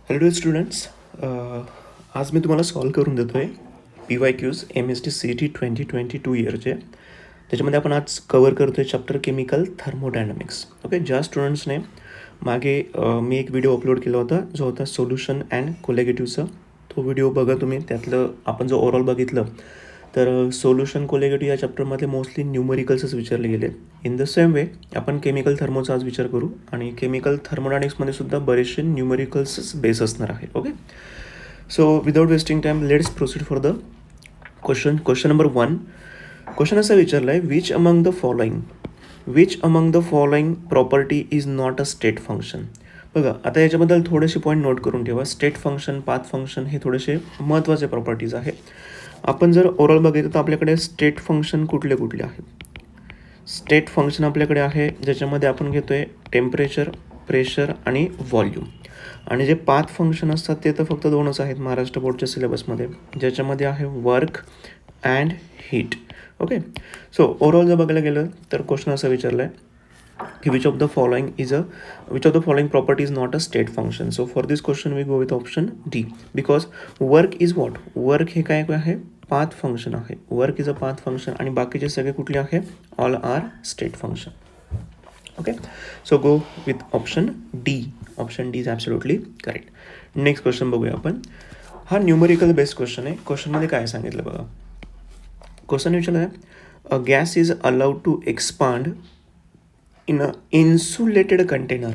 Hello students, आज मी तुम्हाला solve करून देतो आहे PYQs MST CT 2022 इयरचे. त्याच्यामध्ये आपण आज कवर करतो आहे चॅप्टर केमिकल थर्मोडायनॅमिक्स. ओके, ज्या स्टुडंट्सने मागे मी एक व्हिडिओ अपलोड केला होता जो होता सोल्युशन अँड कोलेगेटिव्हचा, तो व्हिडिओ बघा तुम्ही. त्यातलं आपण जो ओव्हरऑल बघितलं तर सोल्युशन कोलेगेटिव्ह या चॅप्टरमध्ये मोस्टली न्यूमरिकल्सच विचारले गेले. इन द सेम वे आपण केमिकल थर्मोचा आज विचार करू आणि केमिकल थर्मोडायनॅमिक्समध्ये सुद्धा बरेचसे न्यूमरिकल्सच बेस असणार आहे. Okay, so without wasting time let's proceed for the question number 1. Question असा विचारला आहे, which among the following property is not a state function. बघा, आता याच्याबद्दल थोडेसे पॉईंट नोट करून ठेवा. स्टेट फंक्शन, पाथ फंक्शन हे थोडेसे महत्त्वाचे प्रॉपर्टीज आहे. आपण जर ओव्हरऑल बघितलं तर आपल्याकडे स्टेट फंक्शन कुठले कुठले आहेत. स्टेट फंक्शन आपल्याकडे आहे ज्याच्यामध्ये आपण घेतो आहे टेम्परेचर, प्रेशर आणि व्हॉल्यूम. आणि जे पाथ फंक्शन असतात ते तर फक्त दोनच आहेत महाराष्ट्र बोर्डच्या सिलेबसमध्ये, ज्याच्यामध्ये आहे work and heat. Okay, so overall जर बघायला गेलं तर क्वेश्चन असा विचारला आहे की which of the following property is not a state function. So for this question we go with option D, because work is what, work हे काय आहे, पाथ फंक्शन आहे. Work is a path function आणि बाकीचे सगळे कुठले आहे, all are state function. Okay, so go with option D. Option D is absolutely correct. Next question बघूया आपण. हा न्यूमरिकल बेस्ड क्वेश्चन आहे. क्वेश्चनमध्ये काय सांगितलं बघा. क्वेश्चन विचारलं आहे, a gas is allowed to expand in an insulated container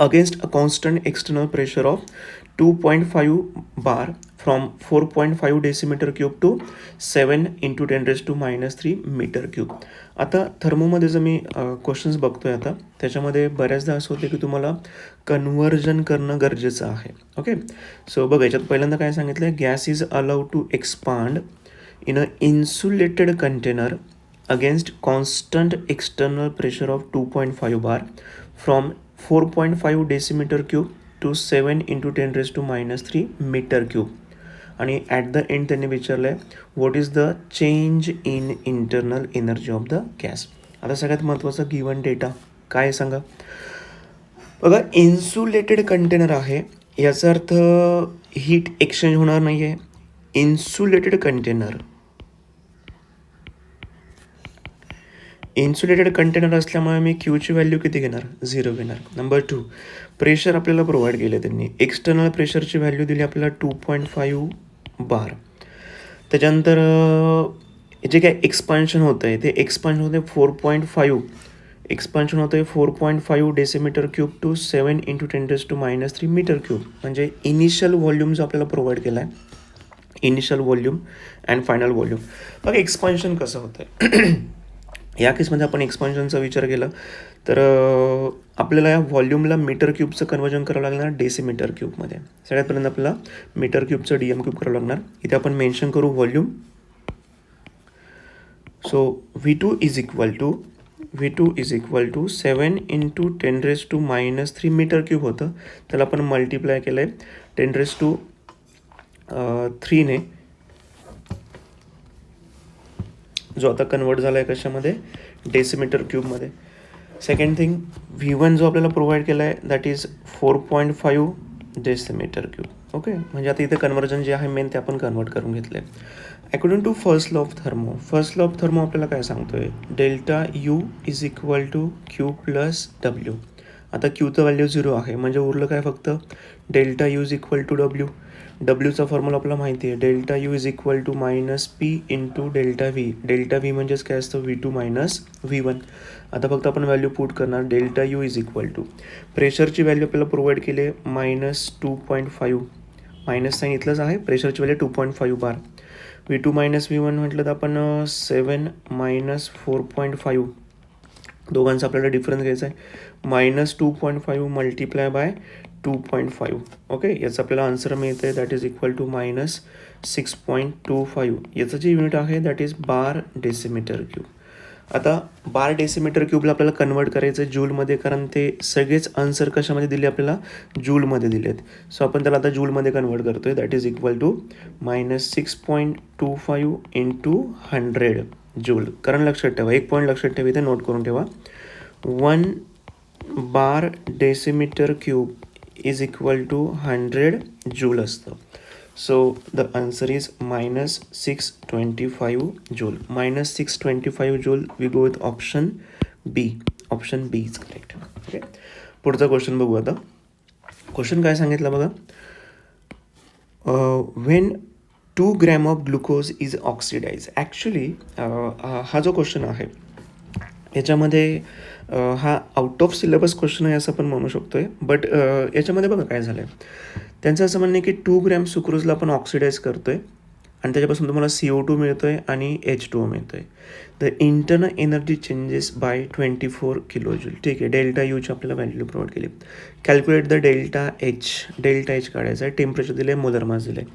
against a constant external pressure of 2.5 bar from 4.5 decimeter cube to 7 into 10 raised to minus 3 meter cube. आता थर्मोमध्ये जर मी questions बघतोय आता त्याच्यामध्ये बऱ्याचदा असं होते की तुम्हाला कन्व्हर्जन करणं गरजेचं आहे. ओके, सो बघा याच्यात पहिल्यांदा काय सांगितलं आहे, gas is allowed to expand in a insulated container against constant external pressure of 2.5 bar from 4.5 decimeter cube to 7 into 10 raised to minus 3 meter cube. आणि ॲट द एंड त्यांनी विचारलं आहे, what is the change in internal energy of the gas. आता सगळ्यात महत्त्वाचा given data काय सांगा बघा. इन्सुलेटेड कंटेनर आहे याचा अर्थ हीट एक्सचेंज होणार नाही आहे. इन्सुलेटेड कंटेनर असल्यामुळे मी क्यूची व्हॅल्यू किती घेणार, 0 घेणार. नंबर 2, प्रेशर आपल्याला प्रोव्हाइड केले त्यांनी. एक्सटर्नल प्रेशरची व्हॅल्यू दिली आपल्याला 2.5 बार. त्याच्यानंतर जे काय एक्सपान्शन होतं आहे ते एक्सपान्शन होतं आहे 4.5 decimetre cube to 7 into 10 raise to minus 3 metre cube. म्हणजे इनिशियल व्हॉल्यूम जो आपल्याला प्रोव्हाइड केला आहे, initial volume and final volume. मग एक्सपान्शन कसं होतं आहे या केसमध्ये आपण एक्सपान्शनचा विचार केला तर आपल्याला या व्हॉल्यूमला मीटर क्यूबचं कन्वर्जन करावं लागणार डेसिमीटर क्यूबमध्ये. सगळ्यात पहिल्यांदा आपल्याला मीटर क्यूबचं DM क्यूब करावं लागणार. इथे आपण मेन्शन करू volume. So V2 is equal to 7 into 10 raise to minus 3 metre cube होतं. त्याला आपण मल्टिप्लाय केलं आहे 10 रेज टू 3ने, जो आता कन्वर्ट झाला आहे कशामध्ये, डेसिमीटर क्यूबमध्ये. सेकंड थिंग, V1 जो आपल्याला प्रोव्हाइड केला आहे that is 4.5 decimetre cube. Okay, म्हणजे आता इथे कन्वर्जन जे आहे मेन ते आपण कन्वर्ट करून घेतलं आहे. According to first law of thermo आपल्याला काय सांगतोय, delta U is equal to Q plus W. आता क्यूचं व्हॅल्यू 0 आहे म्हणजे उरलं काय फक्त delta U is equal to W. डब्ल्यूचा फॉर्म्युला आपल्याला माहिती आहे, delta U is equal to minus P into delta V. Delta V म्हणजेच काय असतं, V2 मायनस V1. आता फक्त आपण व्हॅल्यू पुट करणार, delta U is equal to प्रेशरची व्हॅल्यू आपल्याला प्रोव्हाइड केली आहे मायनस 2.5, मायनस साईन इथलंच आहे, प्रेशरची व्हॅल्यू 2.5 बार. V2 मायनस V1 म्हटलं तर आपण 7 मायनस 4.5, दोघांचा आपल्याला डिफरन्स घ्यायचा आहे, मायनस 2.5 मल्टिप्लाय बाय 2.5. ओके, याचं आपल्याला आन्सर मिळतं आहे that is equal to minus 6.25. याचं जे युनिट आहे that is bar decimetre cube. आता बार डेसिमीटर क्यूबला आपल्याला कन्वर्ट करायचं आहे जूलमध्ये, कारण ते सगळेच आन्सर कशामध्ये दिले आपल्याला, जूलमध्ये दिले आहेत. सो आपण त्याला आता जूलमध्ये कन्वर्ट करतो आहे that is equal to minus 6.25 into 100 joule. कारण लक्षात ठेवा, एक पॉईंट लक्षात ठेवा, इथे नोट करून ठेवा, 1 bar decimetre cube is equal to 100 joule असतं. So the answer is -625 joule. -625 joule. We go with option B. Option B is correct. Okay, पुढचा क्वेश्चन बघू आता. क्वेश्चन काय सांगितलं बघा. When 2 gram of glucose is oxidise. Actually हा जो question आहे याच्यामध्ये हा आउट ऑफ सिलेबस क्वेश्चन आहे असं आपण म्हणू शकतो आहे. बट याच्यामध्ये बघा काय झालं आहे. त्यांचं असं म्हणणं आहे की 2 ग्रॅम सुक्रोजला आपण ऑक्सिडाइज करतो आहे आणि त्याच्यापासून तुम्हाला CO2 मिळतो आहे आणि H2O मिळतो आहे. The internal energy changes by 24 kilojoule. ठीक आहे, डेल्टा यूची आपल्याला व्हॅल्यू प्रोव्हाइड केली. Calculate the delta H. Delta H काढायचा आहे. टेम्परेचर दिलं आहे, मोलर मास दिलं आहे.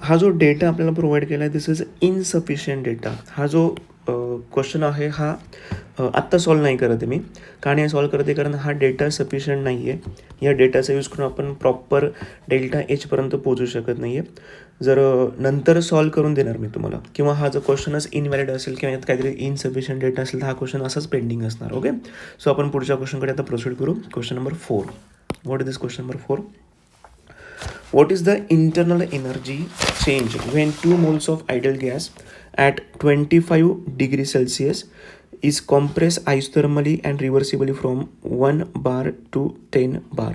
हा जो डेटा आपल्याला प्रोव्हाइड केला आहे दिस इज इनसफिशियंट डेटा. हा जो क्वेश्चन आहे हा आत्ता सॉल्व नाही करत आहे मी. का नाही सॉल्व करत आहे, कारण हा डेटा सफिशियंट नाही आहे. या डेटाचा यूज करून आपण प्रॉपर डेल्टा एचपर्यंत पोहोचू शकत नाही आहे. जर नंतर सॉल्व करून देणार मी तुम्हाला, किंवा हा जो क्वेश्चनच इनव्हॅलिड असेल किंवा यात काहीतरी इनसफिशियंट डेटा असेल तर हा क्वेश्चन असाच पेंडिंग असणार. ओके, सो आपण पुढच्या क्वेश्चनकडे आता प्रोसीड करू. Question number 4. What is this question number 4? What is the internal energy change when 2 moles of ideal gas at 25 degrees Celsius is compressed isothermally and reversibly from 1 bar to 10 bar?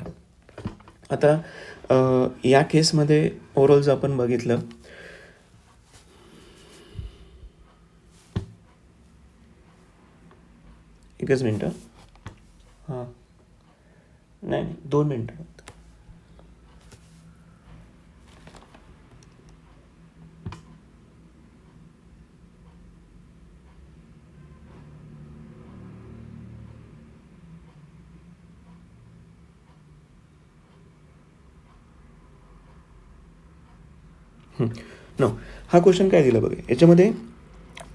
आता या केसमध्ये overall जर आपण बघितलं, एकच मिनटं. हां, नाही 2 मिनटं. नो, हा क्वेश्चन काय दिला बघा याच्यामध्ये.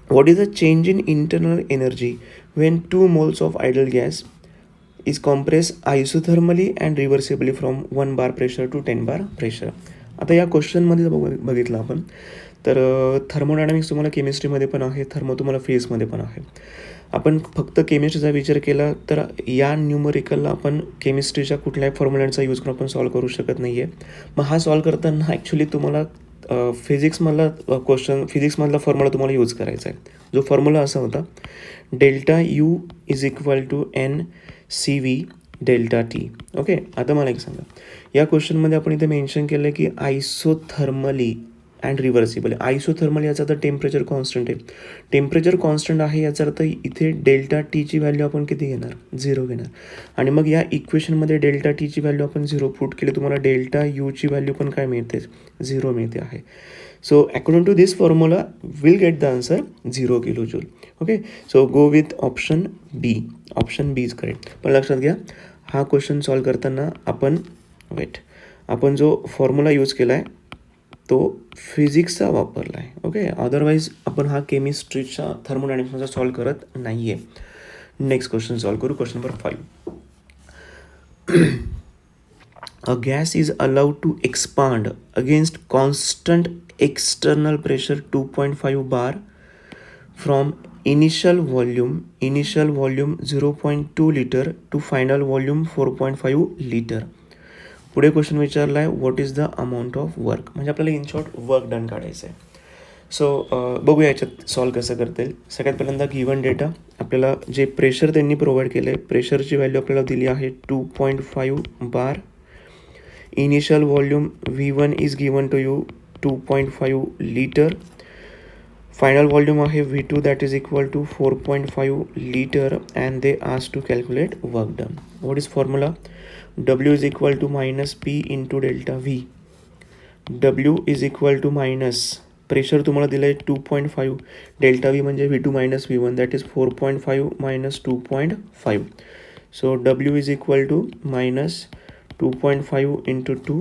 What is the change in internal energy when 2 moles of ideal gas is compress isothermally and reversibly from 1 bar pressure to 10 bar pressure. आता या क्वेश्चनमध्ये बघितलं आपण तर थर्मोडायनामिक्स तुम्हाला केमिस्ट्रीमध्ये पण आहे, थर्मो तुम्हाला फिजिक्समध्ये पण आहे. आपण फक्त केमिस्ट्रीचा विचार केला तर या न्यूमरिकलला आपण केमिस्ट्रीच्या कुठल्याही फॉर्म्युलांचा यूज करून आपण सॉल्व करू शकत नाही आहे. मग हा सॉल्व करताना ॲक्च्युली तुम्हाला फिजिक्समधला फॉर्म्युला तुम्हाला यूज करायचा आहे. जो फॉर्म्युला असा होता, delta U is equal to NCV delta T. Okay, आता मला एक सांगा, या क्वेश्चनमध्ये आपण इथे मेन्शन केलं आहे की आयसोथर्मली अँड रिव्हर्सिबल. आयसोथर्मल याचा अर्थ टेम्परेचर कॉन्स्टंट आहे. टेम्परेचर कॉन्स्टंट आहे याचा अर्थ इथे डेल्टा टीची व्हॅल्यू आपण किती घेणार, 0 घेणार. आणि मग या इक्वेशनमध्ये डेल्टा टीची व्हॅल्यू आपण 0 पुट केली, तुम्हाला डेल्टा यूची व्हॅल्यू पण काय मिळते, 0 मिळते आहे. So according to this formula will get the answer 0 kilojoule. Okay, so go with option B. Option B is correct. पण लक्षात घ्या, हा क्वेश्चन सॉल्व करताना आपण जो फॉर्म्युला यूज केला आहे तो फिजिक्सचा वापरला आहे. ओके, अदरवाईज आपण हा केमिस्ट्रीच्या थर्मोडायनामिक्सचा सॉल्व करत नाही आहे. नेक्स्ट क्वेश्चन सॉल्व करू. Question number 5. A gas is allowed to expand against constant external pressure 2.5 bar from initial volume 0.2 liter to final volume 4.5 liter. पुढे क्वेश्चन विचारला आहे, what is the amount of work. म्हणजे आपल्याला in short work done काढायचं आहे. So बघूया याच्यात solve कसं करता येईल. सगळ्यात पहिल्यांदा गिवन डेटा, आपल्याला जे प्रेशर त्यांनी प्रोव्हाइड केलं आहे, प्रेशरची व्हॅल्यू आपल्याला दिली आहे 2.5 bar. Initial volume V1 is given to you 2.5 litre. Final volume आहे V2 that is equal to 4.5 litre and they ask to calculate work done. What is formula, W is equal to minus P into delta V. W is equal to minus pressure तुम्हाला दिलं आहे 2.5, delta V म्हणजे V2 minus V1 that is 4.5 minus 2.5. So W is equal to minus 2.5 into 2.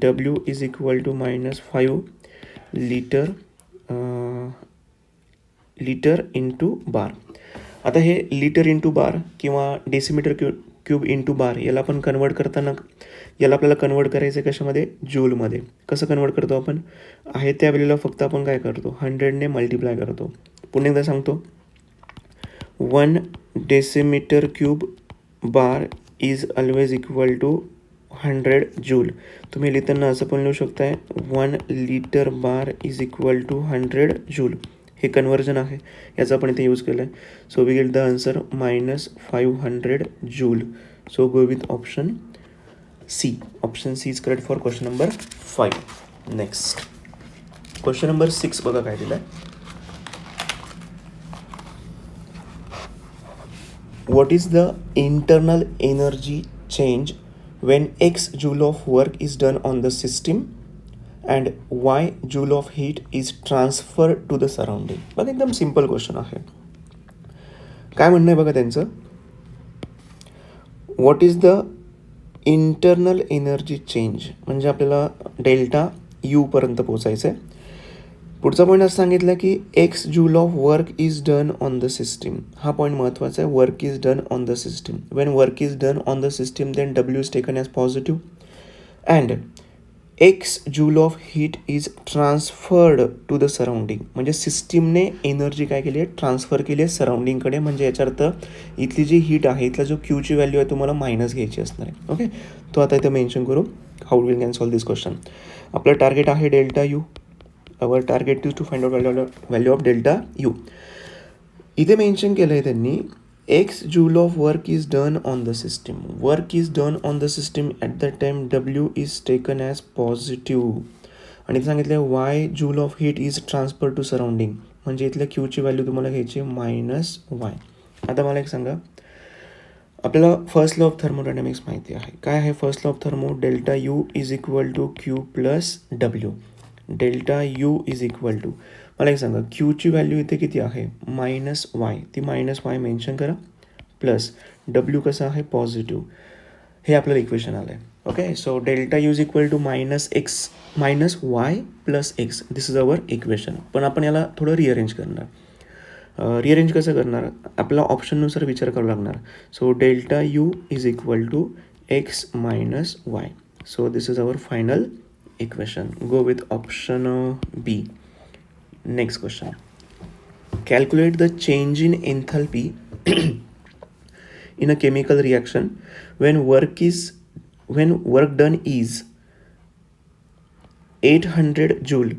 W is equal to minus 5 litre into bar. आता हे litre into बार किंवा decimetre cube into बार याला आपण convert करताना याला आपल्याला कन्वर्ट करायचं आहे कशामध्ये, जूलमध्ये. कसं कन्वर्ट करतो आपण, आहे त्या व्हॅल्यूला फक्त आपण काय करतो, 100ने मल्टिप्लाय करतो. पुन्हा एकदा सांगतो, 1 decimetre cube bar is always equal to 100 joule. तुम्ही लिहिताना असं पण लिहू शकताय 1 litre bar is equal to 100 joule. हे कन्वर्जन आहे, याचा आपण इथे यूज केलं आहे. So we get the answer -500 joule. So go with option C. Option C is correct for question number 5. Next question number 6 बघा काय दिलं आहे. What is the internal energy change when x joule of work is done on the system and y joule of heat is transferred to the surrounding? बघा एकदम simple question आहे. काय म्हणणं आहे बघा त्यांचं. What is the internal energy change, म्हणजे आपल्याला डेल्टा यू पर्यंत पोचायचं आहे. पुढचा पॉईंट असं सांगितलं की X joule of work is done on the system. हा पॉईंट महत्त्वाचा आहे. Work is done on the system. When work is done on the system then W is taken as positive and X joule of heat is transferred to the surrounding. म्हणजे सिस्टीमने energy काय केली आहे, transfer केली आहे सराउंडिंगकडे. म्हणजे याचा अर्थ इथली जी हीट आहे, इथला जो क्यूची व्हॅल्यू आहे तुम्हाला मायनस घ्यायची असणार आहे. ओके, तो आता इथे मेन्शन करू. How will can solve this question. आपलं टार्गेट आहे delta U. Our target is to find out value of delta U. इथे मेन्शन केलं आहे त्यांनी X joule of work is done on the system. Work is done on the system at the time W is taken as positive. आणि सांगितलं आहे Y joule of heat is transfer to surrounding. म्हणजे इथल्या क्यूची value तुम्हाला घ्यायची -y. आता मला एक सांगा, आपल्याला फर्स्ट लॉ ऑफ थर्मोडायनॅमिक्स माहिती आहे. काय आहे first law of thermo? Delta U is equal to Q plus W. Delta U is equal to, मला एक सांगा, क्यूची व्हॅल्यू इथे किती आहे -y. ती -y मेन्शन करा. प्लस डब्ल्यू कसं आहे पॉझिटिव्ह. हे आपल्याला इक्वेशन आलं आहे. Okay, so delta U is equal to -y plus X. This is our equation. पण आपण याला थोडं रिअरेंज करणार. रिअरेंज कसं करणार, आपला ऑप्शननुसार विचार करावा लागणार. So delta U is equal to X minus Y. So this is our final equation. Go with option B. Next question. Calculate the change in enthalpy in a chemical reaction when work done is 800 joule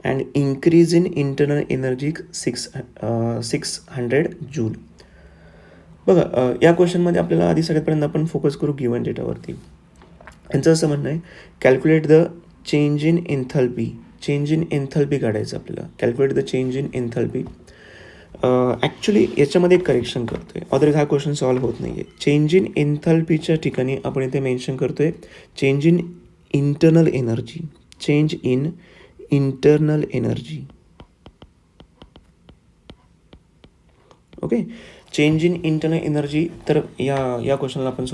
and increase in internal energy 600 joule. बघा, या क्वेश्चनमध्ये आपल्याला आधी सगळ्यात पहिल्यांदा आपण focus करू given डेटावरती. यांचं असं म्हणणं आहे, calculate the change in एन्थॅल्पी. Change in एन्थॅल्पी काढायचं आपल्याला. Calculate the change in एन्थॅल्पी. Actually याच्यामध्ये एक करेक्शन करतो आहे, अदरवाईज हा क्वेश्चन सॉल्व्ह होत नाही आहे. चेंज इन एन्थॅल्पीच्या ठिकाणी आपण इथे मेन्शन करतो आहे change in internal energy. Change in internal energy. Okay, change in internal energy. तर या क्वेश्चनला आपण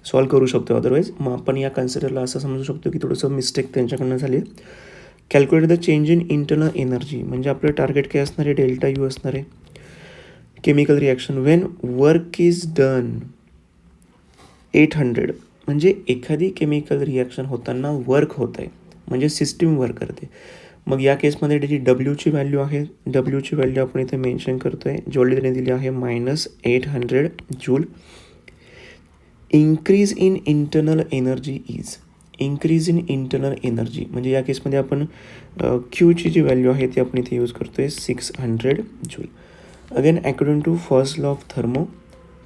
सॉल्व्ह करू शकतो. अदरवाईज मग आपण या कन्सिडरला असं समजू शकतो की थोडंसं मिस्टेक त्यांच्याकडनं झाली आहे. Calculate the change in internal energy म्हणजे आपलं टार्गेट काय असणार आहे, डेल्टा यू असणार आहे. Chemical reaction Wien work is done 800 म्हणजे एखादी केमिकल रिॲक्शन होताना वर्क होत आहे, म्हणजे सिस्टीम वर्क करते. मग या केसमध्ये जी डब्ल्यूची व्हॅल्यू आहे, डब्ल्यूची व्हॅल्यू आपण इथे मेन्शन करतो आहे, जी ऑलरेडी त्याने दिली आहे -800 joule. Increase in internal energy is. Increase in internal energy म्हणजे या केसमध्ये आपण क्यूची जी व्हॅल्यू आहे ती आपण इथे यूज करतो आहे 600 joule. Again according to first law of thermo.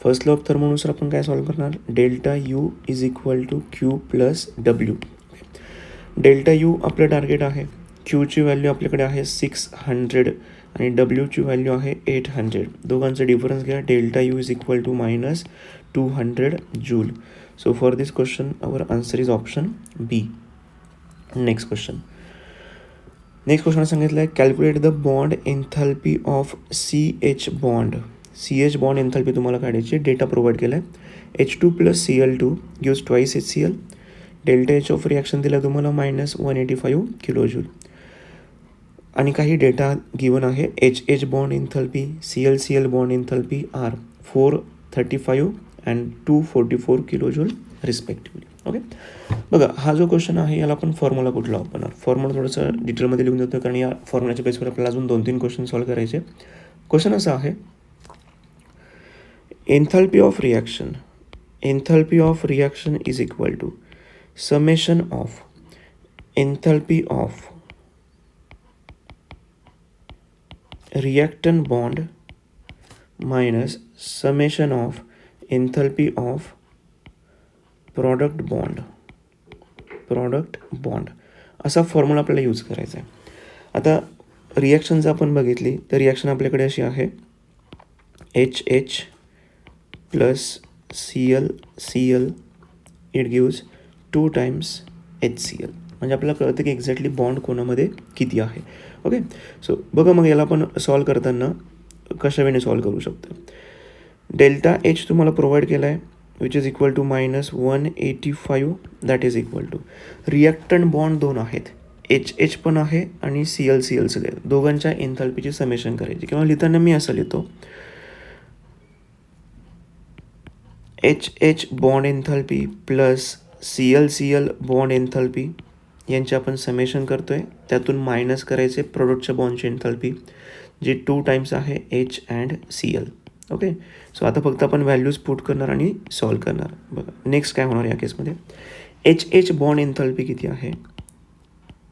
First law of थर्मोनुसार आपण काय सॉल्व्ह करणार, delta U is equal to Q plus W. Delta U आपलं टार्गेट आहे, क्यूची व्हॅल्यू आपल्याकडे आहे 600 आणि डब्ल्यूची व्हॅल्यू आहे 800. दोघांचा डिफरन्स घ्या. Delta U is equal to -200 joule. So for this question our answer is option B. Next question सांगितलं आहे calculate the bond enthalpy of CH bond. CH bond enthalpy तुम्हाला काढायची. डेटा प्रोव्हाइड केला आहे. H2 + Cl2 gives twice HCl. Delta H of reaction दिला तुम्हाला -185 kilo joule. आणि काही डेटा गिवन आहे. HH bond enthalpy, Cl bond enthalpy are 435 and 244 kilo joule respectively. Okay, बघा हा जो क्वेश्चन आहे याला आपण फॉर्म्युला कुठला वापरणार. फॉर्म्युला थोडंसं डिटेलमध्ये लिहून देतो कारण या फॉर्म्युलाच्या बेसवर आपल्याला अजून 2-3 क्वेश्चन सॉल्व्ह करायचे. क्वेश्चन असा आहे, enthalpy of reaction. Enthalpy of reaction is equal to summation of enthalpy of reactant bond minus summation of enthalpy of product bond असा फॉर्म्युला आपल्याला यूज करायचा आहे. आता रिॲक्शन जर आपण बघितली तर रिॲक्शन आपल्याकडे अशी आहे HH plus CL it gives 2 times HCl. म्हणजे आपल्याला कळतं की एक्झॅक्टली बॉन्ड कोणामध्ये किती आहे. ओके, सो बघा मग याला आपण सॉल्व करताना कशा वेळेने सॉल्व करू शकतो. डेल्टा H तुम्हाला प्रोव्हाइड केला आहे which is equal to -185. That is equal to reactant bond 2 आहेत, HH पण आहे आणि CL सगळे दोघांच्या एन्थॅल्पीची समेशन करायची, किंवा लिहिताना मी असं लिहितो HH bond एन्थॅल्पी plus CL bond एन्थॅल्पी यांचे आपण समेशन करतोय, त्यातून मायनस करायचे प्रोडक्टच्या बॉन्डची एन्थॅल्पी जे 2 टाइम्स आहे H and CL. Okay, so आता फक्त आपण व्हॅल्यूज पुट करणार आणि सॉल्व करणार. बघा नेक्स्ट काय होणार या केसमध्ये, HH बॉन्ड एन्थॅल्पी किती आहे,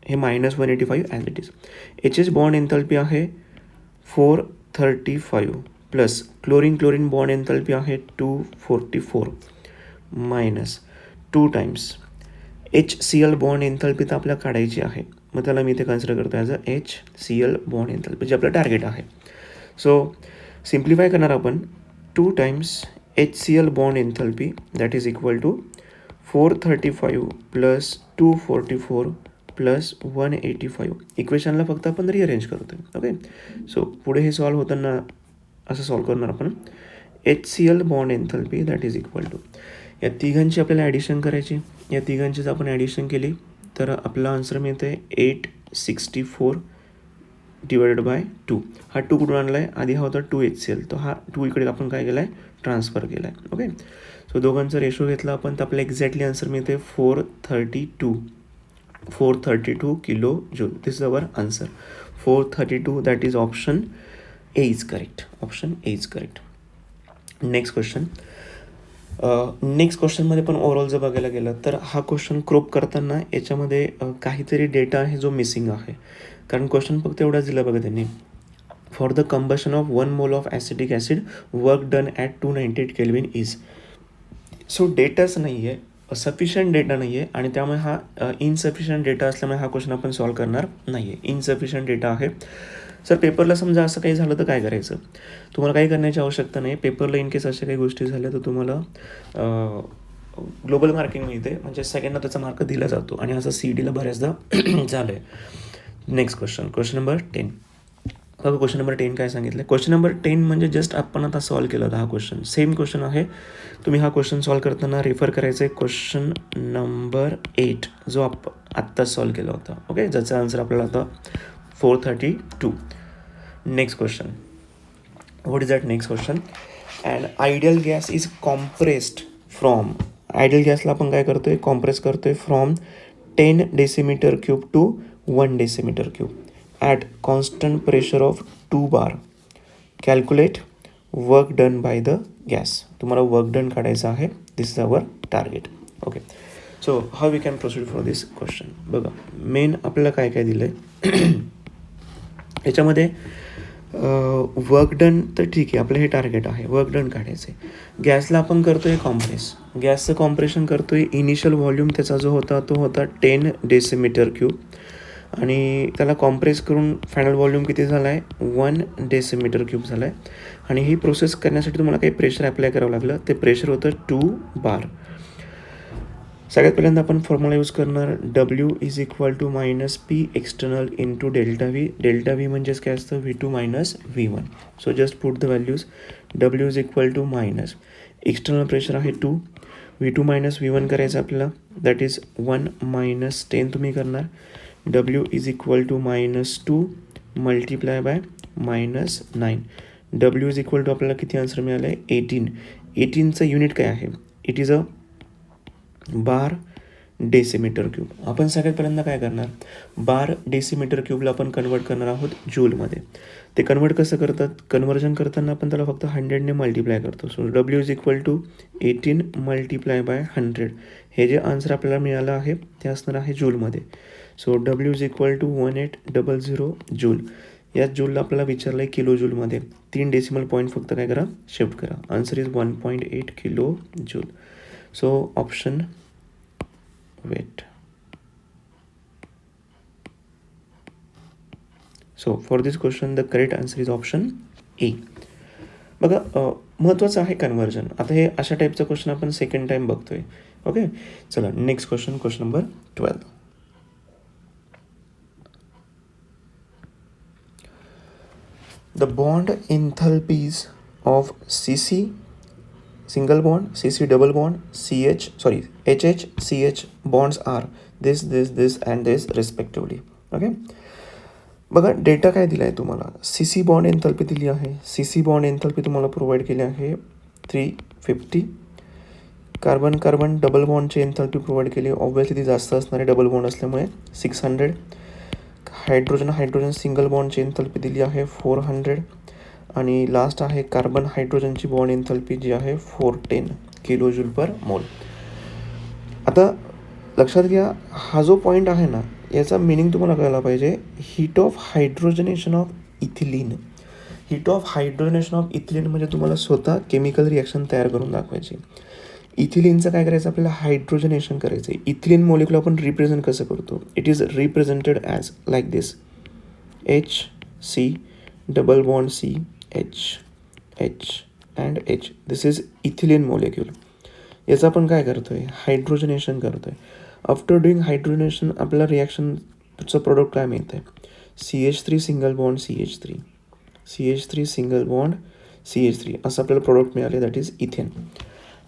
हे -185 as it is. HH bond एन्थॅल्पी आहे 435 प्लस क्लोरीन बॉन्ड एन्थॅल्पी आहे 244 मायनस 2 टाइम्स HCl बॉन्ड एन्थॅल्पी तर आपल्याला काढायची आहे, मग त्याला मी इथे कन्सिडर करतो as a HCl bond enthalpy जे आपलं टार्गेट आहे. सो सिम्प्लिफाय करणार आपण 2 times HCl bond enthalpy that is equal to 435 plus 244 plus 185. इक्वेशनला फक्त आपण रिअरेंज करतोय. ओके, सो पुढे हे सॉल्व होताना असं सॉल्व करणार आपण HCl bond enthalpy that is equal to, या तिघांची आपल्याला ॲडिशन करायची. या तिघांची जर आपण ॲडिशन केली तर आपला आन्सर मिळते 864 डिवायडेड बाय 2. हा 2 कुठून आणला आहे, आधी हा होता 2HCl, तो हा 2 इकडे आपण काय केला आहे ट्रान्सफर केला आहे. ओके, सो दोघांचा रेशो घेतला आपण तर आपल्याला एक्झॅक्टली आन्सर मिळते 432 kilo joule. This is our answer 432. That is option A is correct. Next क्वेश्चनमध्ये पण ओव्हरऑल जर बघायला गेलं तर हा क्वेश्चन क्रॉप करताना याच्यामध्ये काहीतरी डेटा आहे जो मिसिंग आहे, कारण क्वेश्चन फक्त एवढाच दिला बघा त्यांनी, for the combustion of 1 mole of acetic acid work done at 298 kelvin is. So डेटाच नाही आहे, सफिशियंट डेटा नाही आहे, आणि त्यामुळे हा इनसफिशियंट डेटा असल्यामुळे हा क्वेश्चन आपण सॉल्व करणार नाही आहे. इनसफिशियंट डेटा आहे. सर पेपरला समजा असं काही झालं तर काय करायचं, तुम्हाला काही करण्याची आवश्यकता नाही. पेपरला इन केस अशा काही गोष्टी झाल्या तर तुम्हाला ग्लोबल मार्किंग मिळते, म्हणजे सेकंडला त्याचा मार्क दिला जातो, आणि असं CDला बऱ्याचदा झालं आहे. Next question number 10. बघा क्वेश्चन नंबर 10 काय सांगितलं. क्वेश्चन नंबर 10 म्हणजे जस्ट आपण आता सॉल्व केला होता हा क्वेश्चन, सेम क्वेश्चन आहे. तुम्ही हा क्वेश्चन सॉल्व करताना रेफर करायचं आहे क्वेश्चन नंबर 8 जो आत्ताच सॉल्व केला होता. ओके, ज्याचा आन्सर आपल्याला आता 432. Next question, what is that next question. And ideal gas is compressed from, ideal गॅसला आपण काय करतोय कॉम्प्रेस करतोय from 10 decimetre cube to 1 decimetre cube at constant pressure of 2 bar. Calculate work done by the gas. तुम्हाला work done काढायचं आहे. This is our target. Okay, so how we can proceed for this question. बघा main आपल्याला काय काय दिलं आहे याच्यामध्ये. वर्क डन तर ठीक आहे, आपलं हे टार्गेट आहे, वर्क डन काढायचं आहे. गॅसला आपण करतोय कॉम्प्रेस, गॅसचं कॉम्प्रेशन करतोय. इनिशियल व्हॉल्यूम त्याचा जो होता तो होता 10 डेसिमीटर क्यूब, आणि त्याला कॉम्प्रेस करून फायनल व्हॉल्यूम किती झाला आहे 1 डेसिमीटर क्यूब झाला आहे. आणि ही प्रोसेस करण्यासाठी तुम्हाला काही प्रेशर अप्लाय करावं लागलं, ते प्रेशर होतं 2 bar. सगळ्यात पहिल्यांदा आपण फॉर्म्युला यूज करणार W is equal to -P external into delta V. Delta V म्हणजेच काय असतं V2 minus V1. So just put the values. W is equal to minus external pressure आहे 2, V2 मायनस V1 करायचं आपल्याला, that is 1 minus 10 तुम्ही करणार. W is equal to -2 multiply by -9. W is equal to आपल्याला किती answer मिळालं आहे 18. 18चं unit काय आहे, it is a bar decimetre cube. आपण सगळ्यात पहिल्यांदा काय करणार, बार डेसिमीटर क्यूबला आपण कन्वर्ट करणार आहोत जूलमध्ये. ते कन्वर्ट कसं करतात, कन्वर्जन करताना आपण त्याला फक्त 100ने मल्टिप्लाय करतो. So W is equal to 18 multiply by 100. हे जे आन्सर आपल्याला मिळालं आहे ते असणार आहे जूलमध्ये. So W is equal to 1800 joule. या जूलला आपल्याला विचारलं आहे किलो जूलमध्ये. 3 डेसिमल पॉईंट फक्त काय करा, शिफ्ट करा. Answer is 1.8 kilo joule. So option wait. So for this question the correct answer is option A. बघा महत्त्वाचं आहे कन्वर्जन. आता हे अशा टाईपचं क्वेश्चन आपण सेकंड टाईम बघतोय. ओके, चला next question, question number 12. The bond enthalpies of CC single bond, CC double bond, HH, CH bonds are this and this respectively. Okay, बघा डेटा काय दिला आहे तुम्हाला. CC बॉन्ड एन्थॅल्पी दिली आहे. CC बॉन्ड एन्थॅल्पी तुम्हाला प्रोव्हाइड केली आहे 350. कार्बन कार्बन डबल बॉन्डची एन्थॅल्पी प्रोव्हाइड केली आहे. ऑब्व्हियसली ती जास्त असणार आहे डबल बॉन्ड असल्यामुळे 600. हायड्रोजन सिंगल बॉन्डची एन्थॅल्पी दिली आहे 400. आणि लास्ट आहे कार्बन हायड्रोजनची बॉन्ड एन्थॅल्पी जी आहे 410 किलो जूल पर मोल. आता लक्षात घ्या, हा जो पॉईंट आहे ना, याचा मिनिंग तुम्हाला कळायला पाहिजे. Heat of hydrogenation of ethylene. Heat of hydrogenation of ethylene म्हणजे तुम्हाला स्वतः केमिकल रिॲक्शन तयार करून दाखवायची. इथिलीनचं काय करायचं, आपल्याला हायड्रोजनेशन करायचं आहे. इथिलीन मॉलिक्यूल आपण रिप्रेझेंट कसं करतो, it is represented as like this, HC double bond C, H and H. This is ethylene molecule. याचं आपण काय करतोय, हायड्रोजनेशन करतोय. आफ्टर डुईंग हायड्रोजनेशन आपल्याला रिॲक्शनचं प्रोडक्ट काय मिळतं आहे, CH3 single bond CH3, CH3 single bond CH3 असं आपल्याला प्रोडक्ट मिळाले, दॅट इज इथेन.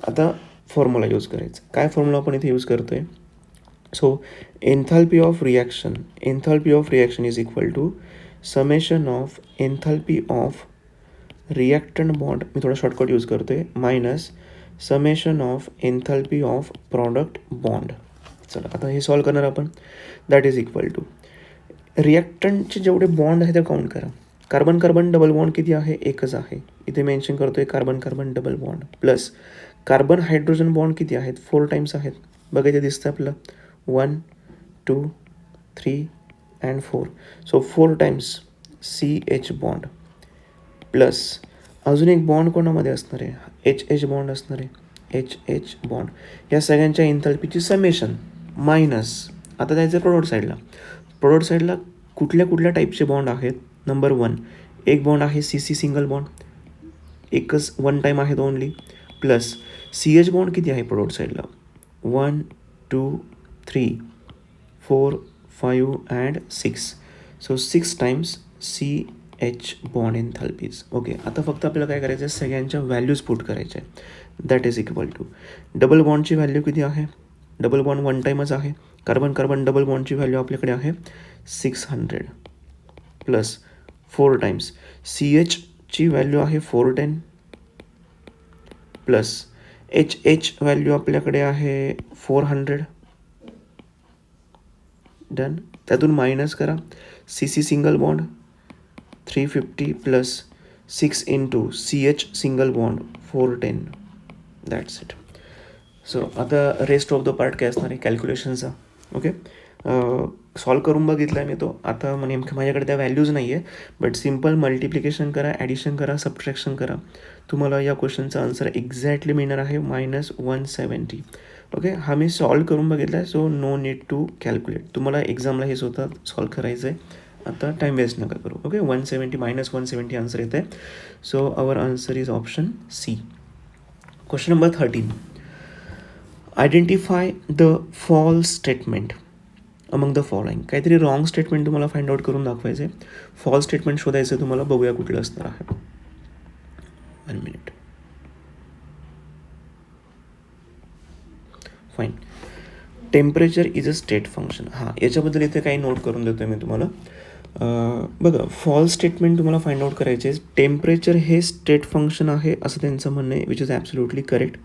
आता फॉर्म्युला यूज करायचा. काय फॉर्म्युला आपण इथे यूज करतोय, so enthalpy of reaction is equal to summation of enthalpy of reactant bond, मी थोडा शॉर्टकट यूज करतोय, minus summation of enthalpy of product bond. चला आता हे सॉल्व करणार आपण. दॅट इज इक्वल टू रिॲक्टंटचे जेवढे बॉन्ड आहे ते काउंट करा. कार्बन कार्बन डबल बॉन्ड किती आहे, एकच आहे. इथे मेन्शन करतोय carbon carbon double bond. Plus carbon hydrogen bond किती आहेत, 4 टाइम्स आहेत. बघा इथे दिसतं आपलं 1 2 3 and 4. So 4 times CH bond. Plus अजून एक बॉन्ड कोणामध्ये असणार आहे, HH बॉन्ड असणार आहे, HH बॉन्ड. या सगळ्यांच्या एन्थॅल्पीची समेशन मायनस. आता जायचं प्रोडक्ट साईडला कुठल्या टाईपचे बॉन्ड आहेत. नंबर 1 एक बॉन्ड आहे CC सिंगल बॉन्ड, एकच 1 टाईम आहेत ओनली. प्लस CH बॉन्ड किती आहे प्रोडक्ट साईडला, 1 2 3 4 5 and 6. So 6 times CH bond enthalpies. Okay, आता फक्त आपल्याला काय करायचं आहे, सगळ्यांच्या व्हॅल्यूज पुट करायच्या आहे. That is equal to double बॉन्डची व्हॅल्यू किती आहे, डबल बॉन्ड 1 टाईमच आहे. कार्बन कार्बन डबल बॉन्डची व्हॅल्यू आपल्याकडे आहे 600 प्लस 4 टाइम्स CHची व्हॅल्यू आहे 410 प्लस HH व्हॅल्यू आपल्याकडे आहे 400. डन. त्यातून मायनस करा CC single bond 350 plus 6 into CH single bond 410. That's it. So आता रेस्ट ऑफ द पार्ट काय असणार आहे कॅल्क्युलेशनचा. ओके, सॉल्व करून बघितला आहे मी तो. आता नेमकं माझ्याकडे त्या व्हॅल्यूज नाही आहे, बट सिम्पल मल्टिप्लिकेशन करा, ॲडिशन करा, सबट्रॅक्शन करा, तुम्हाला या क्वेश्चनचा आन्सर एक्झॅक्टली मिळणार आहे -170. ओके, हा मी सॉल्व करून बघितला आहे, so no need to calculate. तुम्हाला एक्झामला हे स्वतः सॉल्व करायचं आहे. आता टाईम वेस्ट नका करू. ओके, 170 -170 आन्सर येत आहे. So our answer is option C. Question number 13. Identify the false statement among the following. काहीतरी रॉंग स्टेटमेंट तुम्हाला फाइंड आउट करून दाखवायचं आहे. फॉल्स स्टेटमेंट शोधायचं आहे तुम्हाला. बघूया कुठलं असणार आहे. 1 minute. Fine. Temperature is a state function. हां, याच्याबद्दल इथे काही नोट करून देतो आहे मी तुम्हाला. बघा, फॉल्स स्टेटमेंट तुम्हाला फाइंड आउट करायचे आहे. टेम्परेचर हे स्टेट फंक्शन आहे असं त्यांचं म्हणणं आहे, which is absolutely correct.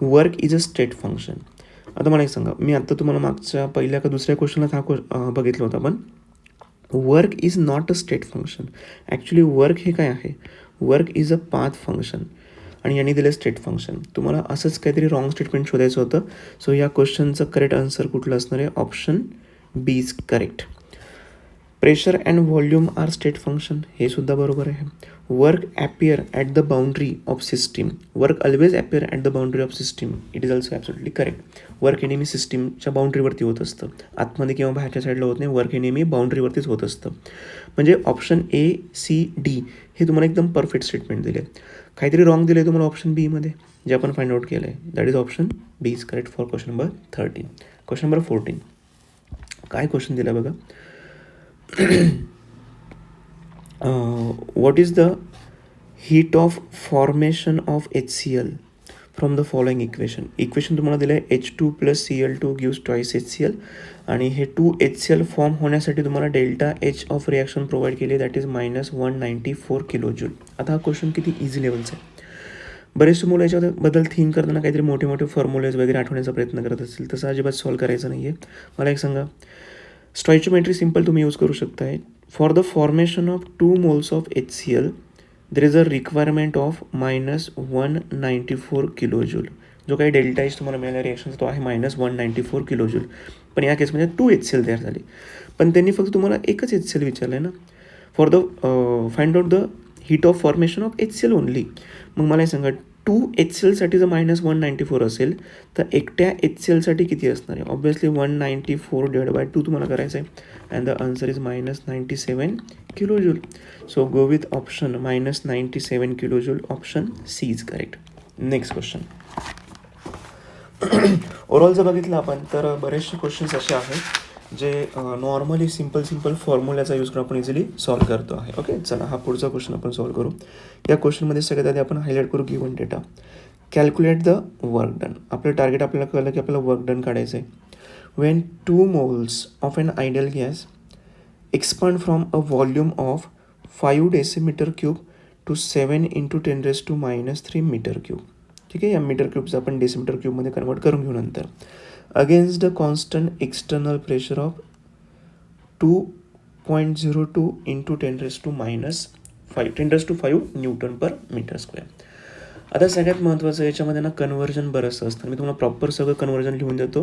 Work is a state function. आता मला एक सांगा, मी आत्ता तुम्हाला मागच्या पहिल्या का दुसऱ्या क्वेश्चनला बघितलं होतं आपण, work is not a state function. Actually work हे काय आहे, work is a path function आणि यांनी दिलं स्टेट फंक्शन. तुम्हाला असंच काहीतरी रॉंग स्टेटमेंट शोधायचं होतं. सो या क्वेश्चनचं करेक्ट आन्सर कुठलं असणार आहे, option B is correct. Pressure and volume are state function, हे सुद्धा बरोबर आहे. Work appear at the boundary of system, work always appear at the boundary of system, it is also absolutely correct. Work हे नेहमी सिस्टीमच्या बाउंड्रीवरती होत असतं, आतमध्ये किंवा बाहेरच्या साईडला होत नाही. वर्क हे नेहमी बाउंड्रीवरतीच होत असतं. म्हणजे ऑप्शन ए, सी, डी हे तुम्हाला एकदम परफेक्ट स्टेटमेंट दिले. काहीतरी रॉंग दिले तुम्हाला ऑप्शन बीमध्ये, जे आपण फाइंड आउट केलं आहे. That is option B is correct for question number 13. Question number 14, काय क्वेश्चन दिला बघा. what is the heat of formation of HCl from the following equation. Equation तुम्हाला दिलं आहे H2 + Cl2 gives twice HCl आणि हे 2HCl फॉर्म होण्यासाठी तुम्हाला delta H of reaction provide केली, दॅट इज -194 किलोजूल. आता हा क्वेश्चन किती इझी लेवलचा आहे. बरेचसे मुलं याच्याबद्दल थिंक करताना काहीतरी मोठे मोठे फॉर्म्युलेज वगैरे आठवण्याचा प्रयत्न करत असतील, तसं अजिबात सॉल्व करायचं नाही आहे. मला एक सांगा, स्टॉइचियोमेट्री सिंपल तुम्ही यूज करू शकताय. For the formation of 2 moles of HCl there is a requirement of -194 kilojoule. जो काही डेल्टा एच तुम्हाला मिळाला रिॲक्शनचा तो आहे -194 किलोजूल. पण या केसमध्ये 2HCl तयार झाले, पण त्यांनी फक्त तुम्हाला एकच HCl विचारलं आहे ना. For the find out the heat of formation of HCl only. मग मला हे सांगा, 2HClसाठी जर -194 असेल तर एकट्या HClसाठी किती असणार आहे. ऑब्व्हियसली 194/2 तुम्हाला करायचं आहे and the answer is -97 kilojoule. So go with option -97 kilojoule. Option C is correct. Next question. Overall जर बघितलं आपण तर बरेचसे क्वेश्चन्स असे आहेत जे नॉर्मली सिम्पल फॉर्म्युल्याचा यूज करून आपण इझिली सॉल्व करतो आहे. ओके, चला हा पुढचा क्वेश्चन आपण सॉल्व करू. या क्वेश्चनमध्ये सगळ्यात आधी आपण हायलाईट करू given data. Calculate the work done. आपलं टार्गेट आपल्याला कळलं की आपल्याला वर्क डन काढायचं आहे. When 2 moles of an ideal gas expand from a volume of 5 decimeter³ to 7 × 10⁻³ metre cube. ठीक आहे, या मीटर क्यूबचं आपण डेसिमीटर क्यूबमध्ये कन्वर्ट करून घेऊ नंतर. Against the constant external pressure of 2.02 × 10⁻5 newton per metre square. आता सगळ्यात महत्त्वाचं याच्यामध्ये ना कन्व्हर्जन बरंचसं असतं. मी तुम्हाला प्रॉपर सगळं कन्व्हर्जन लिहून देतो,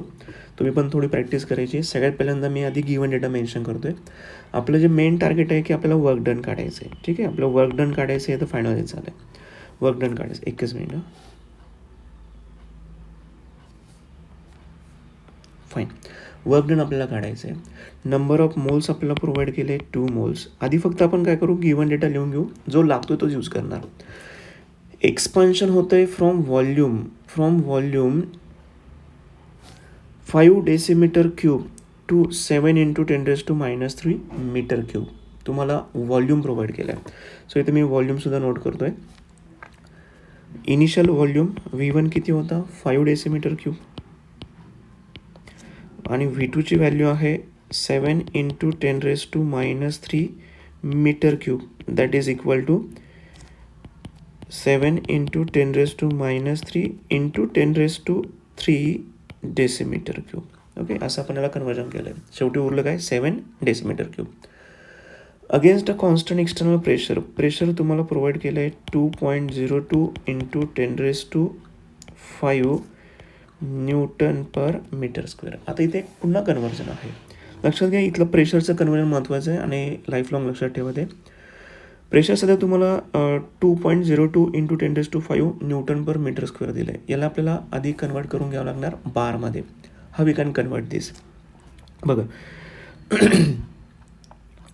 तुम्ही पण थोडी प्रॅक्टिस करायची. सगळ्यात पहिल्यांदा मी आधी गिवन डेटा मेन्शन करतो आहे. आपलं जे मेन टार्गेट आहे की आपल्याला वर्क डन काढायचं आहे. ठीक आहे, आपलं वर्क डन काढायचं आहे तर फायनल झालं आहे. वर्क डन काढायचं, एकच मिनिट. फाईन, वर्क डन आपल्याला काढायचं आहे. नंबर ऑफ मोल्स आपल्याला प्रोव्हाइड केले 2 moles. आधी फक्त आपण काय करू, गिवन डेटा लिहून घेऊ, जो लागतो तोच यूज करणार. एक्सपान्शन होतं आहे from volume 5 decimeter³ to 7 × 10⁻³ metre cube. तुम्हाला व्हॉल्यूम प्रोव्हाइड केला आहे. सो इथे मी व्हॉल्यूमसुद्धा नोट करतो आहे. इनिशियल व्हॉल्यूम V1 किती होता, 5 decimeter³ आणि V2ची व्हॅल्यू आहे 7 × 10⁻³ metre cube, that is equal to 7 × 10⁻³ × 10⁻³ decimeter³. Okay, असं आपण याला कन्वर्जन केलं आहे. शेवटी उरलं काय, 7 decimeter³. Against a constant external pressure तुम्हाला प्रोव्हाइड केलं आहे 2.02 × 10⁻5 न्यूटन पर मीटर स्क्वेअर. आता इथे पुन्हा कन्वर्जन आहे. लक्षात घ्या, इथलं प्रेशरचं कन्वर्जन महत्त्वाचं आहे आणि लाईफ लॉंग लक्षात ठेवा ते. प्रेशर सध्या तुम्हाला 2.02 × 10⁻5 न्यूटन पर मीटर स्क्वेअर दिलं आहे. याला आपल्याला आधी कन्वर्ट करून घ्यावं लागणार बारमध्ये. हा वी कॅन कन्वर्ट दिस. बघा,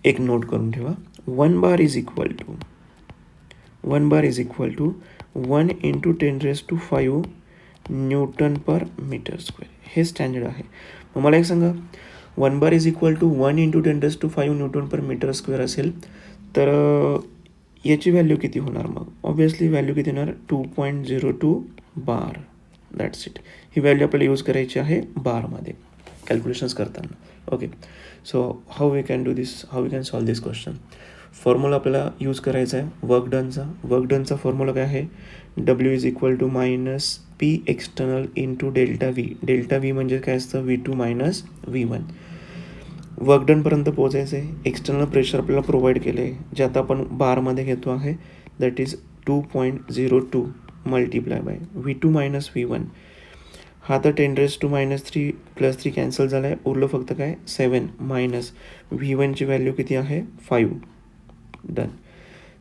एक नोट करून ठेवा. 1 bar is equal to 1 × 10⁻5 newton per metre square. हे स्टँडर्ड आहे. मग मला एक सांगा, 1 bar is equal to 1 × 10⁻5 newton per metre square असेल तर याची व्हॅल्यू किती होणार. मग ऑब्व्हियसली व्हॅल्यू किती येणार, 2.02 bar. That's it. ही व्हॅल्यू आपल्याला यूज करायची आहे बारमध्ये कॅल्क्युलेशन्स करताना. Okay, so how we can do this, how we can solve this question. Formula आपल्याला यूज करायचा आहे वर्क डनचा फॉर्म्युला काय आहे, W is equal to minus P external into delta V म्हणजे काय असतं, V2 मायनस V1. वर्क डनपर्यंत पोहोचायचं आहे. एक्सटर्नल प्रेशर आपल्याला प्रोव्हाइड केलं आहे, जे आता आपण बारमध्ये घेतो आहे, that is 2.02 multiply bye V2 minus V1. हा तर 10⁻³ प्लस 3 कॅन्सल झाला आहे, उरलं फक्त काय 7 मायनस V1ची व्हॅल्यू किती आहे 5. Done.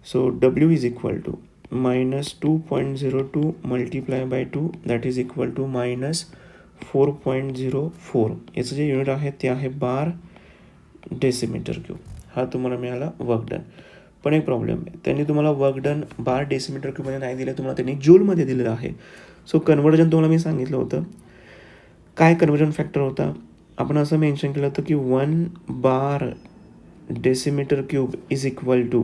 So W is equal to minus 2.02 multiply by 2 that is equal to minus 4.04. याचं जे युनिट आहे ते आहे बार डेसिमीटर क्यूब. हा तुम्हाला मिळाला वर्क डन. पण एक प्रॉब्लेम आहे, त्यांनी तुम्हाला वर्क डन बार डेसिमीटर क्यूबमध्ये नाही दिलं, तुम्हाला त्यांनी जूलमध्ये दिलेलं आहे. सो कन्व्हर्जन तुम्हाला मी सांगितलं होतं. काय कन्व्हर्जन फॅक्टर होता, आपण असं मेन्शन केलं होतं की 1 bar decimetre cube is equal to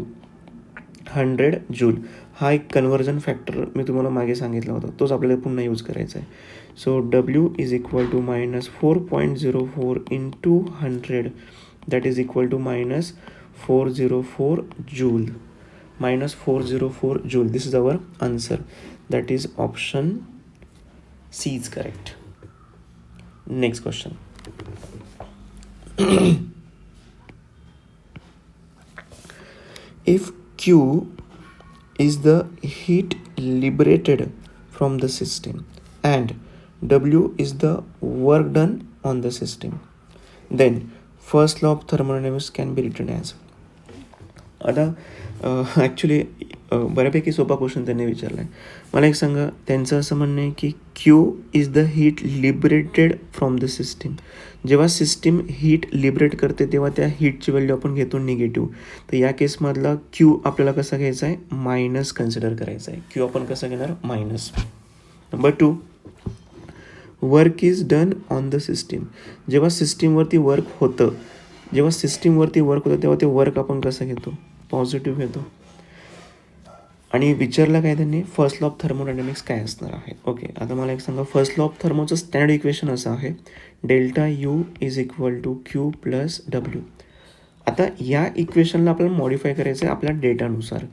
100 joule. हा एक कन्व्हर्जन फॅक्टर मी तुम्हाला मागे सांगितला होता, तोच आपल्याला पुन्हा यूज करायचा आहे. So W is equal to minus 4.04 into 100 that is equal to minus 404 joule. Minus 404 joule. This is our answer. That is option C is correct. Next question. If Q is the heat liberated from the system and W is the work done on the system, then first law of thermodynamics can be written as. आता actually बऱ्यापैकी सोपा question त्यांनी विचारला आहे. मला एक सांगा, त्यांचं असं म्हणणं आहे की Q is the heat liberated from the system. जेव्हा सिस्टीम हीट लिबरेट करते तेव्हा त्या हीटची व्हॅल्यू आपण घेतो निगेटिव्ह. तर या केसमधला क्यू आपल्याला कसा घ्यायचा आहे, मायनस कन्सिडर करायचा आहे. क्यू आपण कसा घेणार, minus. Number 2, work is done on the system. जेव्हा सिस्टीमवरती वर्क होतं तेव्हा ते वर्क आपण कसं घेतो, पॉझिटिव्ह घेतो. आणि विचारलं काय त्यांनी, फर्स्ट लॉ ऑफ थर्मोडायनॅमिक्स काय असणार आहे. ओके, आता मला एक सांगा, फर्स्ट लॉ ऑफ थर्मोचं स्टँडर्ड इक्वेशन असं आहे, delta U is equal to Q plus W. आता या इक्वेशनला आपल्याला मॉडिफाय करायचं आहे आपल्या डेटानुसार.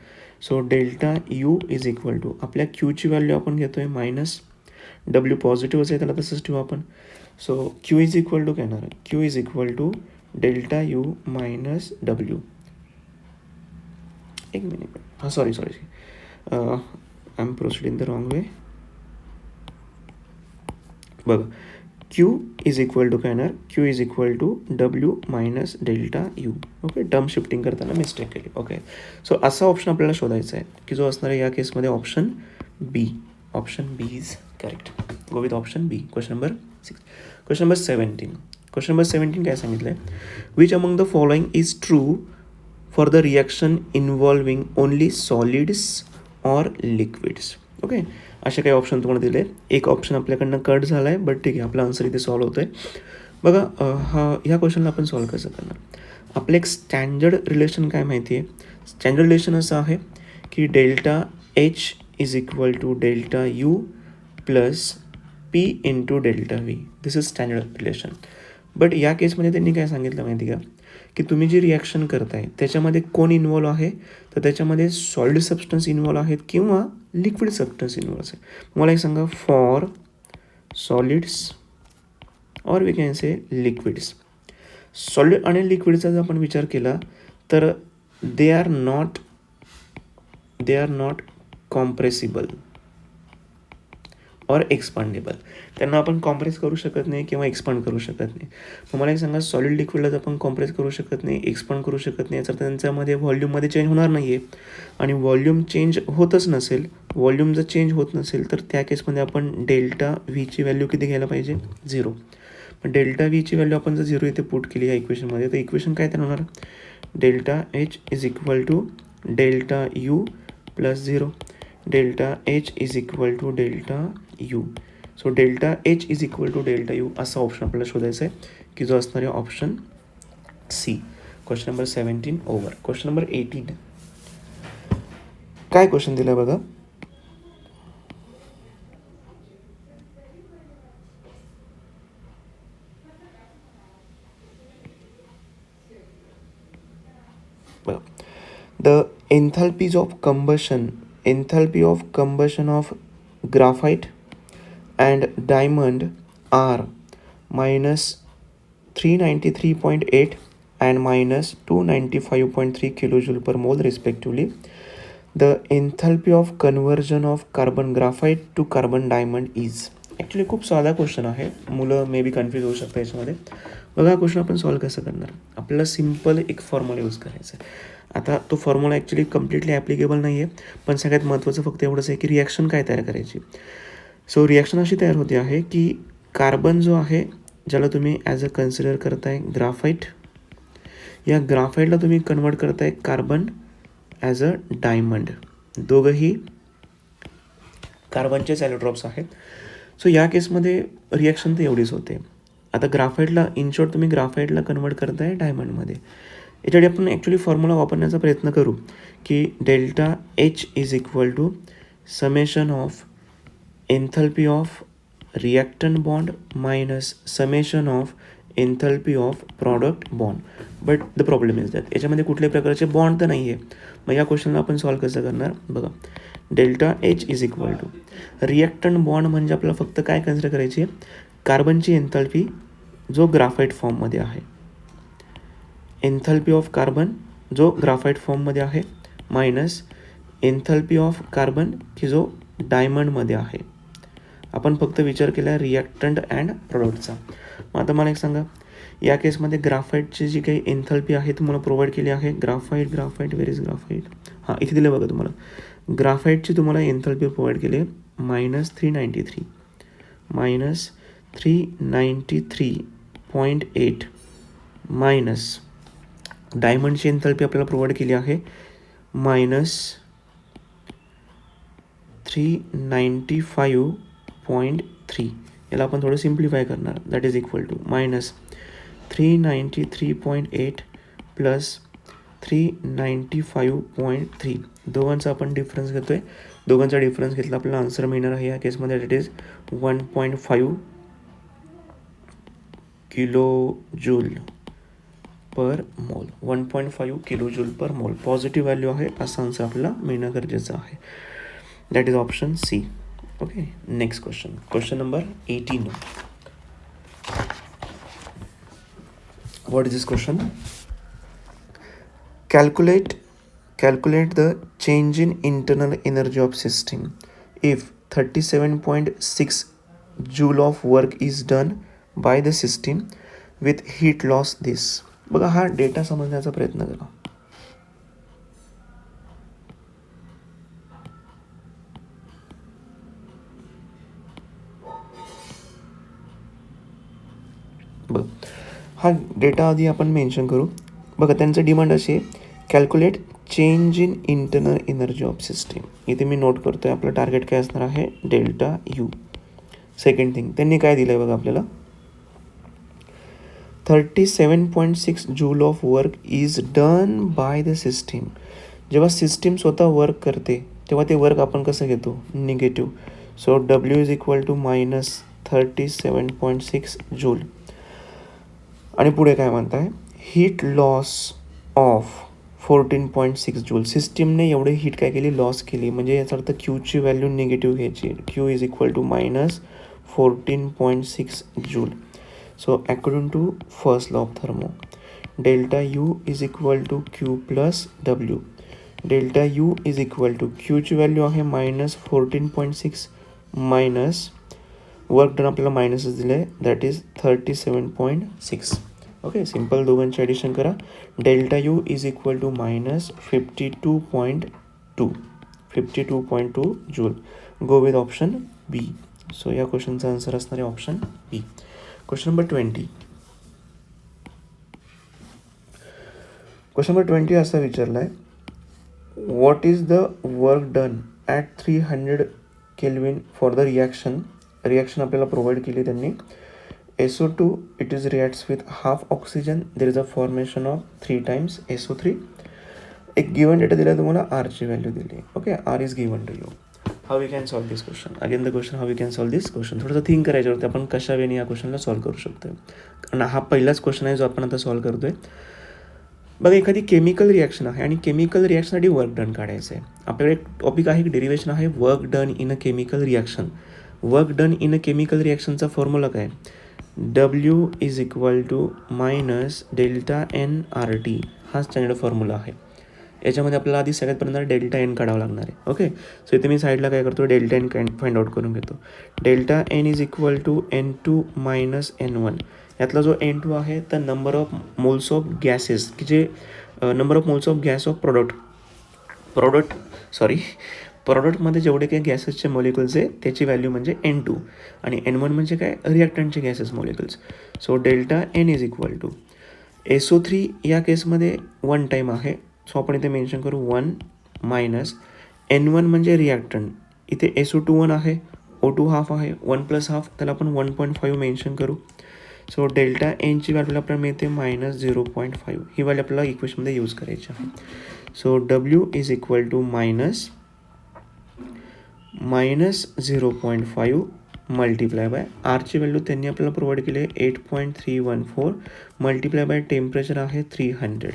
So delta U is equal to आपल्या क्यूची व्हॅल्यू आपण घेतो आहे मायनस, डब्ल्यू पॉझिटिव्हच आहे त्याला तसंच ठेवू आपण. So Q is equal to काय येणार, Q is equal to delta U minus W. एक मिनिट, हां sorry I am proceed in the wrong way. बघा, क्यू इज इक्वल टू काय येणार, Q is equal to W minus delta U. Okay, term shifting करताना mistake केली. Okay, so असा option आपल्याला शोधायचा आहे की जो असणार आहे या केसमध्ये option B. Option B is correct. Go with option B. Question number 6. Question number 17. Question number 17 काय सांगितलं आहे, which among the following is true for the reaction involving only solids or liquids. Okay, असे काही option तुम्हाला दिले. एक option आपल्याकडनं cut झाला आहे, बट ठीक आहे, आपला आन्सर इथे सॉल्व्ह होतं आहे. बघा, ह्या क्वेश्चनला आपण सॉल्व्ह कसं करणार. आपलं एक स्टँडर्ड रिलेशन काय माहिती आहे, स्टँडर्ड रिलेशन असं आहे की delta H is equal to delta U plus P into delta V. This is standard relation. But या केसमध्ये त्यांनी काय सांगितलं माहिती का, की तुम्ही जी रिॲक्शन करताय त्याच्यामध्ये कोण इन्व्हॉल्व आहे, तर त्याच्यामध्ये सॉलिड सबस्टन्स इन्व्हॉल्व आहेत किंवा लिक्विड सबस्टन्स इन्व्हॉल्व आहे. मला एक सांगा, for solids or we can say liquids. Solid आणि लिक्विडचा जर आपण विचार केला तर दे आर नॉट कॉम्प्रेसिबल और एक्सपांडेबल. त्यांना आपण कॉम्प्रेस करू शकत नाही किंवा एक्सपांड करू शकत नाही. मग मला एक सांगा, सॉलिड लिक्विडला आपण कॉम्प्रेस करू शकत नाही, एक्सपांड करू शकत नाही, तर त्यांच्यामध्ये व्हॉल्यूममध्ये चेंज होणार नाही आहे. आणि व्हॉल्यूम चेंज होतच नसेल, व्हॉल्यूम जर चेंज होत नसेल तर त्या केसमध्ये आपण डेल्टा व्हीची व्हॅल्यू किती घ्यायला पाहिजे, 0. पण डेल्टा व्हीची व्हॅल्यू आपण जर 0 इथे पुट केली या इक्वेशनमध्ये, तर इक्वेशन काय तयार होणार, delta H is equal to delta U plus 0. Delta H is equal to delta U. So delta H is equal to delta U असा ऑप्शन आपल्याला शोधायचा आहे की जो असणार आहे option C. Question number 17 over. Question number 18. काय question दिला बघा, The enthalpy of combustion of graphite and diamond are minus 393.8 and minus 295.3 kilojoule per mole respectively. The enthalpy of conversion of carbon graphite to carbon diamond is. Actually खूप साधा question आहे, मुलं may be confuse होऊ शकतं याच्यामध्ये. बघा हा question आपण सॉल्व कसं करणार. आपल्याला सिम्पल एक फॉर्म्युला यूज करायचा आहे. आता तो फॉर्म्युला ॲक्च्युली कम्प्लिटली ॲप्लिकेबल नाही आहे, पण सगळ्यात महत्त्वाचं फक्त एवढंच आहे की रिॲक्शन काय तयार करायची. सो रिॲक्शन अशी तयार होते आहे की कार्बन जो आहे, ज्याला तुम्ही ॲज अ कन्सिडर करताय ग्राफाईट, या ग्राफाईटला तुम्ही कन्वर्ट करताय कार्बन ॲज अ डायमंड. दोघंही कार्बनचे ॲलोट्रॉप्स आहेत. सो या केसमध्ये रिॲक्शन तर एवढीच होते. आता ग्राफाईटला इन शॉर्ट तुम्ही ग्राफाईटला कन्वर्ट करताय डायमंडमध्ये. याच्यासाठी आपण ॲक्च्युली फॉर्म्युला वापरण्याचा प्रयत्न करू की delta H is equal to summation of enthalpy of reactant bond minus summation of enthalpy of product bond. But the problem is that याच्यामध्ये कुठल्याही प्रकारचे बॉन्ड तर नाही आहे. मग या क्वेश्चनला आपण सॉल्व कसं करणार बघा. Delta H is equal to reactant bond म्हणजे आपल्याला फक्त काय कन्सिडर करायची आहे, कार्बनची एन्थल्पी जो ग्राफाईट फॉर्ममध्ये आहे, एन्थल्पी ऑफ कार्बन जो ग्राफाईट फॉर्ममध्ये आहे मायनस एन्थल्पी ऑफ कार्बन की जो डायमंडमध्ये आहे. आपण फक्त विचार केला रिॲक्टंट अँड प्रोडक्टचा. मग आता मला एक सांगा, या केसमध्ये ग्राफाईटची जी काही एन्थल्पी आहे तुम्हाला प्रोव्हाइड केली आहे. ग्राफाईट वेर इज ग्राफाईट, हां इथे दिलं बघा तुम्हाला. ग्राफाईटची तुम्हाला एन्थल्पी प्रोव्हाइड केली आहे -393.8 मायनस डायमंडची एन्थल्पी आपल्याला प्रोव्हाइड केली आहे -395.3. याला आपण थोडं सिम्प्लिफाय करणार. That is equal to -393.8 plus 395.3. दोघांचा आपण डिफरन्स घेतो आहे. दोघांचा डिफरन्स घेतला आपल्याला आन्सर मिळणार आहे या केसमध्ये. दॅट इज 1.5 किलोजूल पर मोल. 1.5 किलोजूल पर मोल पॉझिटिव्ह व्हॅल्यू आहे, असा आन्सर आपल्याला मिळणं गरजेचं आहे. That is option C. Okay, next question. Question number 18. What is this question? Calculate the change in internal energy of system if 37.6 joule of work is done by the system with heat loss this. बघा हा data समजण्याचा प्रयत्न करा. बघ हा data आधी आपण mention करू. बघा त्यांचं डिमांड अशी आहे, calculate change in internal energy of system. इथे मी नोट करतो आहे आपलं टार्गेट काय असणार आहे, डेल्टा यू. सेकंड थिंग त्यांनी काय दिलं आहे बघा आपल्याला, 37.6 joule of work is done by the system. जेव्हा सिस्टीम स्वतः वर्क करते तेव्हा ते वर्क आपण कसं घेतो, negative. So W is equal to -37.6 joule. आणि पुढे काय म्हणताय, हीट लॉस ऑफ 14.6 जूल. सिस्टीमने एवढे हीट काय केली, लॉस केली. म्हणजे याचा अर्थ क्यूची व्हॅल्यू निगेटिव्ह घ्यायची. Q is equal to -14.6 joule. So according to first law of thermo, delta U is equal to Q plus W. Delta U is equal to क्यूची व्हॅल्यू आहे -14.6 मायनस वर्क डन आपल्याला मायनसच दिलं आहे, that is 37.6. Okay, simple दोघांची addition करा. Delta U is equal to -52.2 joule. Go with option B. So या क्वेश्चनचा आन्सर असणार आहे option B. Question number 20. Question number 20 असा विचारला आहे, what is the work done at 300 kelvin for the reaction. Reaction आपल्याला प्रोव्हाइड केली त्यांनी. SO2 it is reacts with half oxygen, there is a formation of 3 times SO3. एक given data दिला तुम्हाला, आरची व्हॅल्यू दिली. Okay, R is given to you. How we can solve this question. Again the question, how we can solve this question. थोडंसं think करायच्यावरती आपण कशा वेळी या क्वेश्चनला सॉल्व करू शकतो. कारण हा पहिलाच क्वेश्चन आहे जो आपण आता सॉल्व करतोय. बघा एखादी केमिकल रिॲक्शन आहे आणि केमिकल रिॲक्शनसाठी वर्क डन काढायचं आहे. आपल्याकडे एक टॉपिक आहे, एक डेरिवेशन आहे, work done in a chemical reaction. Work done in a chemical रिॲक्शनचा फॉर्म्युला काय, W is equal to minus delta N R T, हा स्टँडर्ड फॉर्म्युला आहे. याच्यामध्ये आपल्याला आधी सगळ्यात पर्यंत डेल्टा एन काढावं लागणार आहे. ओके, सो इथे मी साईडला काय करतो, डेल्टा एन फाइंड आउट करून घेतो. Delta N is equal to N2 minus N1. यातला जो N2 आहे तर number of moles of gases, की जे number of moles of gas of प्रॉडक्टमध्ये जेवढे काही गॅसेसचे मॉलिक्युल्स आहे त्याची व्हॅल्यू म्हणजे N2 आणि N1 म्हणजे काय, रिॲक्टंटचे gases molecules. So delta N is equal to SO3 या केसमध्ये 1 टाईम आहे, सो आपण इथे मेन्शन करू 1 मायनस N1 म्हणजे रिॲक्टंट, इथे SO2 1 आहे, O2 हाफ आहे, 1 प्लस हाफ, त्याला आपण 1.5 मेन्शन करू. सो डेल्टा एनची व्हॅल्यू आपल्याला मिळते -0.5. ही व्हॅल्यू आपल्याला इक्वेशनमध्ये यूज करायची आहे. So W is equal to minus 0.5 multiply by आरची व्हॅल्यू त्यांनी आपल्याला प्रोव्हाइड केली आहे 8.314 मल्टिप्लाय बाय टेम्परेचर आहे 300.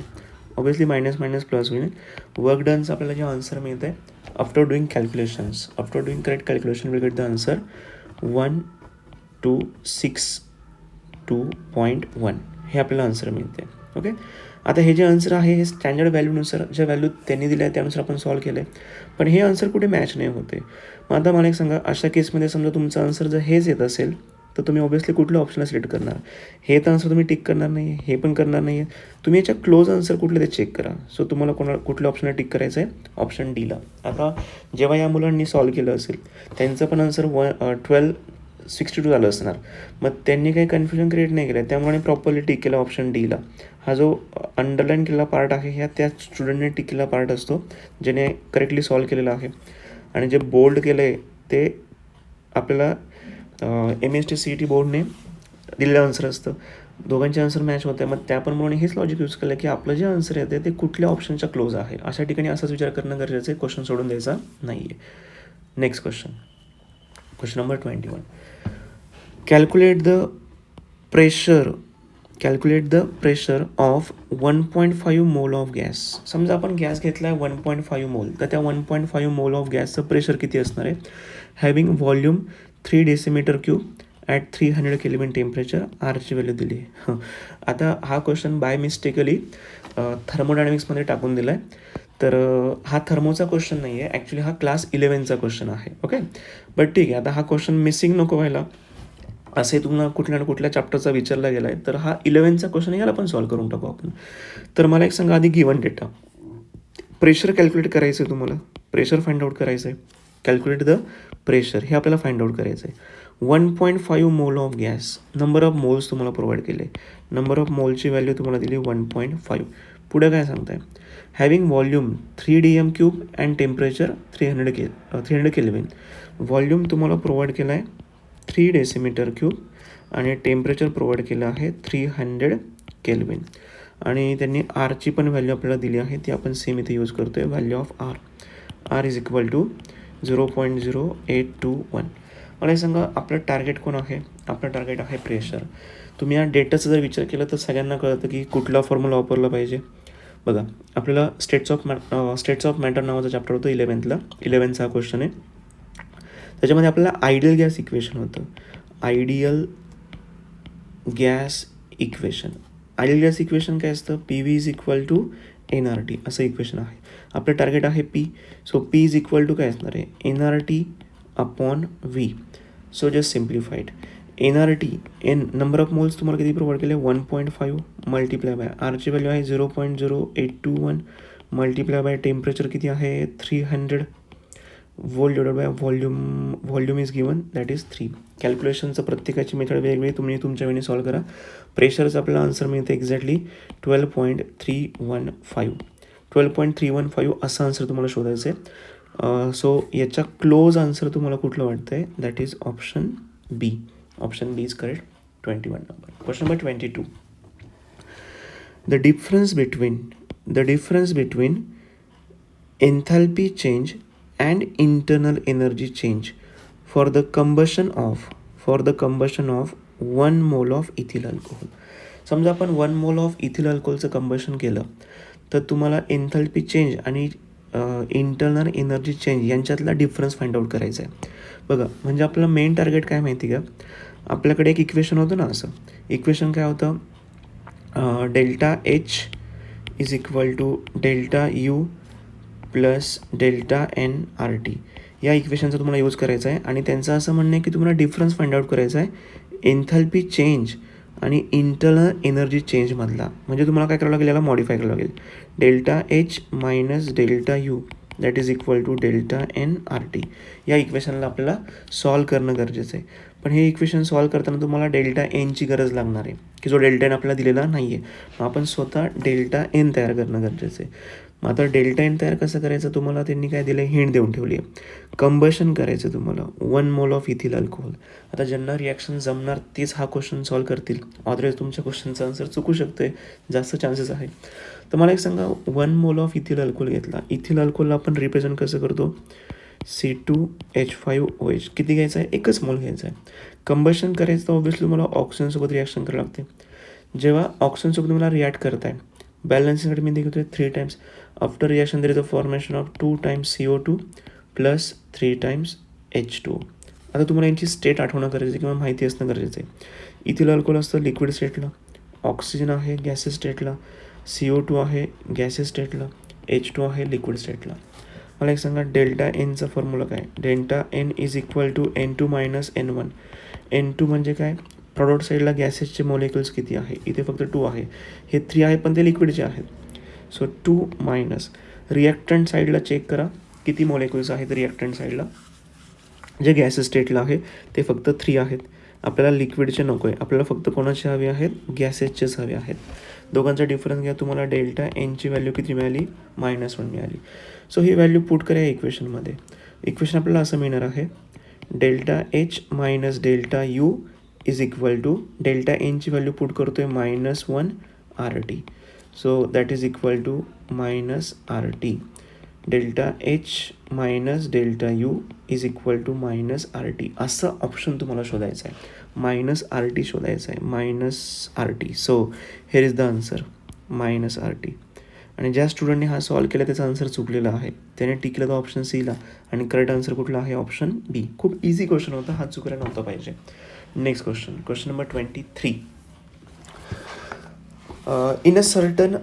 ऑब्वियसली मायनस मायनस प्लस होईल. वर्क डनचं आपल्याला जे आन्सर मिळतं आहे after doing calculations, after doing correct calculation will get the answer 1262.1 हे आपल्याला आन्सर मिळते. ओके, आता हे जे आन्सर आहे हे स्टँडर्ड व्हॅल्यूनुसार, ज्या व्हॅल्यू त्यांनी दिल्या आहे त्यानुसार आपण सॉल्व केलं आहे, पण हे आन्सर कुठे मॅच नाही होते. मग आता मला एक सांगा, अशा केसमध्ये समजा तुमचं आन्सर जर हेच येत असेल तर तुम्ही ऑब्वियसली कुठलं ऑप्शनला सिलेक्ट करणार, हे तर आन्सर तुम्ही टिक करणार नाही, हे पण करणार नाही आहे, तुम्ही याच्या क्लोज आन्सर कुठले ते चेक करा. सो तुम्हाला कुठल्या ऑप्शनला टिक करायचं आहे, ऑप्शन डीला. आता जेव्हा या मुलांनी सॉल्व केलं असेल त्यांचं पण आन्सर 1262 झालं असणार, मग त्यांनी काही कन्फ्युजन क्रिएट नाही केलं, त्यामुळे प्रॉपरली टिक केला ऑप्शन डीला. हा जो अंडरलाईन केलेला पार्ट आहे ह्या त्या स्टुडंटने टिक केलेला पार्ट असतो ज्याने करेक्टली सॉल्व केलेला आहे, आणि जे बोल्ड केलं आहे ते आपल्याला MST CET बोर्डने दिलेलं आन्सर असतं. दोघांचे आन्सर मॅच होते, मग त्याप्रमाणे हेच लॉजिक यूज केलं की आपलं जे आन्सर येते ते कुठल्या ऑप्शनच्या क्लोज आहे. अशा ठिकाणी असाच विचार करणं गरजेचं आहे, क्वेश्चन सोडून द्यायचा नाही आहे. Next question number 21. Calculate the pressure of 1.5 mole of gas. समजा आपण गॅस घेतला आहे 1.5 मोल, तर त्या 1.5 मोल ऑफ गॅसचं प्रेशर किती असणार आहे, having volume 3 decimetre cube at 300 kelvin temperature, आरची व्हॅल्यू दिली आहे. आता हा क्वेश्चन बाय मिस्टेकली थर्मोडायनॅमिक्समध्ये टाकून दिला आहे, तर हा थर्मोचा क्वेश्चन नाही आहे, ॲक्च्युली हा क्लास 11चा क्वेश्चन आहे. ओके, बट ठीक आहे, आता हा क्वेश्चन मिसिंग नको व्हायला, असे तुम्हाला कुठल्या ना कुठल्या चॅप्टरचा विचारला गेला आहे, तर हा 11चा क्वेश्चन याला पण सॉल्व करून टाकू आपण. तर मला एक सांगा, आधी गिवन डेटा, प्रेशर कॅल्क्युलेट करायचं आहे तुम्हाला, प्रेशर फाइंड आउट करायचं आहे, कॅल्क्युलेट द प्रेशर हे आपल्याला फाइंड आउट करायचं आहे. 1.5 mole of gas, number of moles तुम्हाला प्रोव्हाइड केले, नंबर ऑफ मोलची व्हॅल्यू तुम्हाला दिली 1.5. पुढे काय सांगताय, having volume 3 dm³ and temperature 300 kelvin. Volume तुम्हाला प्रोव्हाइड केला आहे 3 डेसिमीटर क्यूब आणि टेम्परेचर प्रोव्हाइड केलं आहे 300 केल्विन, आणि त्यांनी आरची पण व्हॅल्यू आपल्याला दिली आहे, ती आपण सेम इथे यूज करतो आहे, value of R is equal to 0.0821. मला हे सांगा, आपलं टार्गेट कोण आहे, आपलं टार्गेट आहे प्रेशर. तुम्ही या डेटाचा जर विचार केला तर सगळ्यांना कळतं की कुठला फॉर्म्युला वापरला पाहिजे. बघा, आपल्याला स्टेट्स ऑफ मॅटर नावाचा चॅप्टर होतं 11चा क्वेश्चन आहे, त्याच्यामध्ये आपल्याला आयडियल गॅस इक्वेशन होतं. आयडियल गॅस इक्वेशन काय असतं, PV is equal to NRT असं इक्वेशन आहे. आपलं टार्गेट आहे P, so P is equal to काय असणार आहे, NRT upon V. So just simplified, NRT number of moles तुम्हाला किती प्रोव्हाइड केले, 1.5 मल्टिप्लाय बाय आरची व्हॅल्यू आहे 0.0821 मल्टिप्लाय बाय टेम्परेचर किती आहे 300 volt divide by volume is given that is 3. कॅल्क्युलेशनचं प्रत्येकाची मेथड वेगवेगळी, तुम्ही तुमच्या वेळी सॉल्व करा. प्रेशरचं आपल्याला आन्सर मिळतं एक्झॅक्टली 12.315 असं आन्सर तुम्हाला शोधायचं आहे. सो याच्या क्लोज आन्सर तुम्हाला कुठलं वाटतं आहे, that is option B. Option B is correct. 21 number. Question number 22. The difference between enthalpy change and internal energy change for the combustion of 1 mole of ethyl alcohol. समजा आपण 1 mole of ethyl अल्कोहोलचं combustion केलं तर तुम्हाला एन्थॅल्पी change आणि internal energy change यांच्यातला difference find out करायचा आहे. बघा म्हणजे आपलं मेन टार्गेट काय माहिती का, आपल्याकडे एक इक्वेशन होतं ना, असं इक्वेशन काय होतं, delta H is equal to delta U plus delta N R T. या इक्वेशनचा तुम्हाला यूज करायचा आहे आणि त्यांचं असं म्हणणं आहे की तुम्हाला डिफरन्स फाइंड आउट करायचा आहे एन्थॅल्पी चेंज आणि इंटरनल एनर्जी चेंजमधला. म्हणजे तुम्हाला काय करावं लागेल, याला मॉडिफाय करावं लागेल. Delta H minus delta U that is equal to delta N R T. या इक्वेशनला आपल्याला सॉल्व करणं गरजेचं आहे. पण हे इक्वेशन सॉल्व करताना तुम्हाला डेल्टा एनची गरज लागणार आहे की जो डेल्टा एन आपल्याला दिलेला नाही आहे. मग आपण स्वतः डेल्टा एन तयार करणं गरजेचं आहे. मग आता डेल्टा एन तयार कसं करायचं, तुम्हाला त्यांनी काय दिलं, हिंट देऊन ठेवली आहे. कंबशन करायचं तुम्हाला 1 मोल ऑफ इथिल अल्कोहोल. आता ज्यांना रिॲक्शन जमणार तेच हा क्वेश्चन सॉल्व करतील, अदरवाईज तुमच्या क्वेश्चनचा आन्सर चुकू शकतो आहे, जास्त चान्सेस आहे. तर मला एक सांगा, 1 मोल ऑफ इथिल अल्कोहोल घेतला. इथिल अल्कोहोलला आपण रिप्रेझेंट कसं करतो, C2H5OH. किती घ्यायचं आहे, एकच मोल घ्यायचा आहे. कंबशन करायचं तर ऑब्व्हियसली तुम्हाला ऑक्सिजनसोबत रिॲक्शन करावं लागते. जेव्हा ऑक्सिजनसोबत तुम्हाला रिॲक्ट करताय, बॅलन्सिंगसाठी मी घेतो 3 times. After reaction there is a formation of 2 times CO2 plus 3 times H2O. आता तुम्हाला यांची स्टेट आठवणं गरजेचं आहे किंवा माहिती असणं गरजेचं आहे. इथिल अल्कोहोल असतं लिक्विड स्टेटला, ऑक्सिजन आहे गॅसेस स्टेटला, CO2 आहे गॅसेस स्टेटला, H2O आहे लिक्विड स्टेटला. मला एक सांगा, डेल्टा एनचा फॉर्म्युला काय, delta N is equal to N2 minus N1. N2 म्हणजे काय, प्रॉडक्ट साईडला गॅसेसचे मॉलिक्युल्स किती आहे, इथे फक्त 2 आहे, हे 3 आहे पण ते लिक्विडचे आहेत. सो 2 मायनस रिॲक्टंट साईडला चेक करा किती मॉलिक्युल्स आहेत रिॲक्टंट साईडला, जे गॅसेस स्टेटला आहे ते फक्त 3 आहेत. आपल्याला लिक्विडचे नको आहे, आपल्याला फक्त कोणाचे हवे आहेत, गॅसेसचेच हवे आहेत. दोघांचा डिफरन्स घ्या, तुम्हाला डेल्टा एनची व्हॅल्यू किती मिळाली, -1 मिळाली. सो ही व्हॅल्यू पुट करा इक्वेशनमध्ये. इक्वेशन आपल्याला असं मिळणार आहे, delta H minus delta U is equal to delta एनची व्हॅल्यू पुट करतो आहे -1 RT. So that is equal to -RT. Delta H minus delta U is equal to -RT. असं ऑप्शन तुम्हाला शोधायचं आहे, -RT शोधायचं आहे, -RT. So here is the answer -RT. आणि ज्या स्टुडंटने हा सॉल्व केला त्याचा आन्सर चुकलेला आहे, त्याने टिक केलं तर ऑप्शन सीला, आणि करेक्ट आन्सर कुठला आहे, ऑप्शन बी. खूप इझी क्वेश्चन होता, हा चुकायला नव्हता पाहिजे. Next question, question number 23. In a certain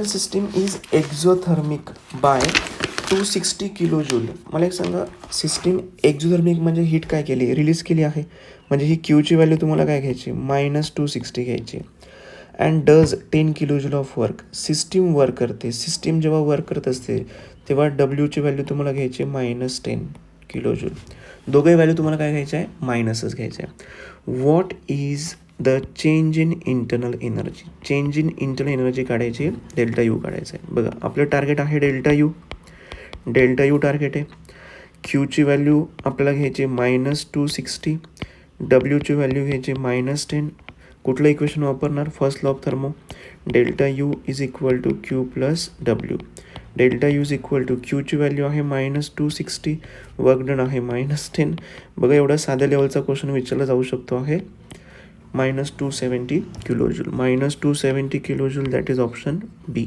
system is exothermic by 260 kilojoule. मला एक सांगा, सिस्टीम एक्झोथर्मिक म्हणजे हीट काय केली, रिलीज केली आहे. म्हणजे ही क्यूची व्हॅल्यू तुम्हाला काय घ्यायची, -260 घ्यायची. And does 10 kilojoule of work. System work करते, सिस्टीम जेव्हा वर्क करत असते तेव्हा डब्ल्यूची व्हॅल्यू तुम्हाला घ्यायची -10 किलोजूल. दोघे व्हॅल्यू तुम्हाला काय घ्यायचं आहे, मायनसच घ्यायचं आहे. What is the change in internal energy. Change in internal energy काढायची, डेल्टा यू काढायचं आहे. बघा आपलं टार्गेट आहे डेल्टा यू टार्गेट आहे. क्यूची व्हॅल्यू आपल्याला घ्यायची -260, डब्ल्यूची व्हॅल्यू घ्यायची -10. कुठलं इक्वेशन वापरणार, first law of thermo, delta U is equal to Q plus W. Delta U is equal to क्यूची व्हॅल्यू आहे -260, वर्क डन आहे -10. बघा एवढा साध्या लेवलचा क्वेश्चन विचारला जाऊ शकतो आहे, -270 kilojoule. -270 kilojoule that is option B.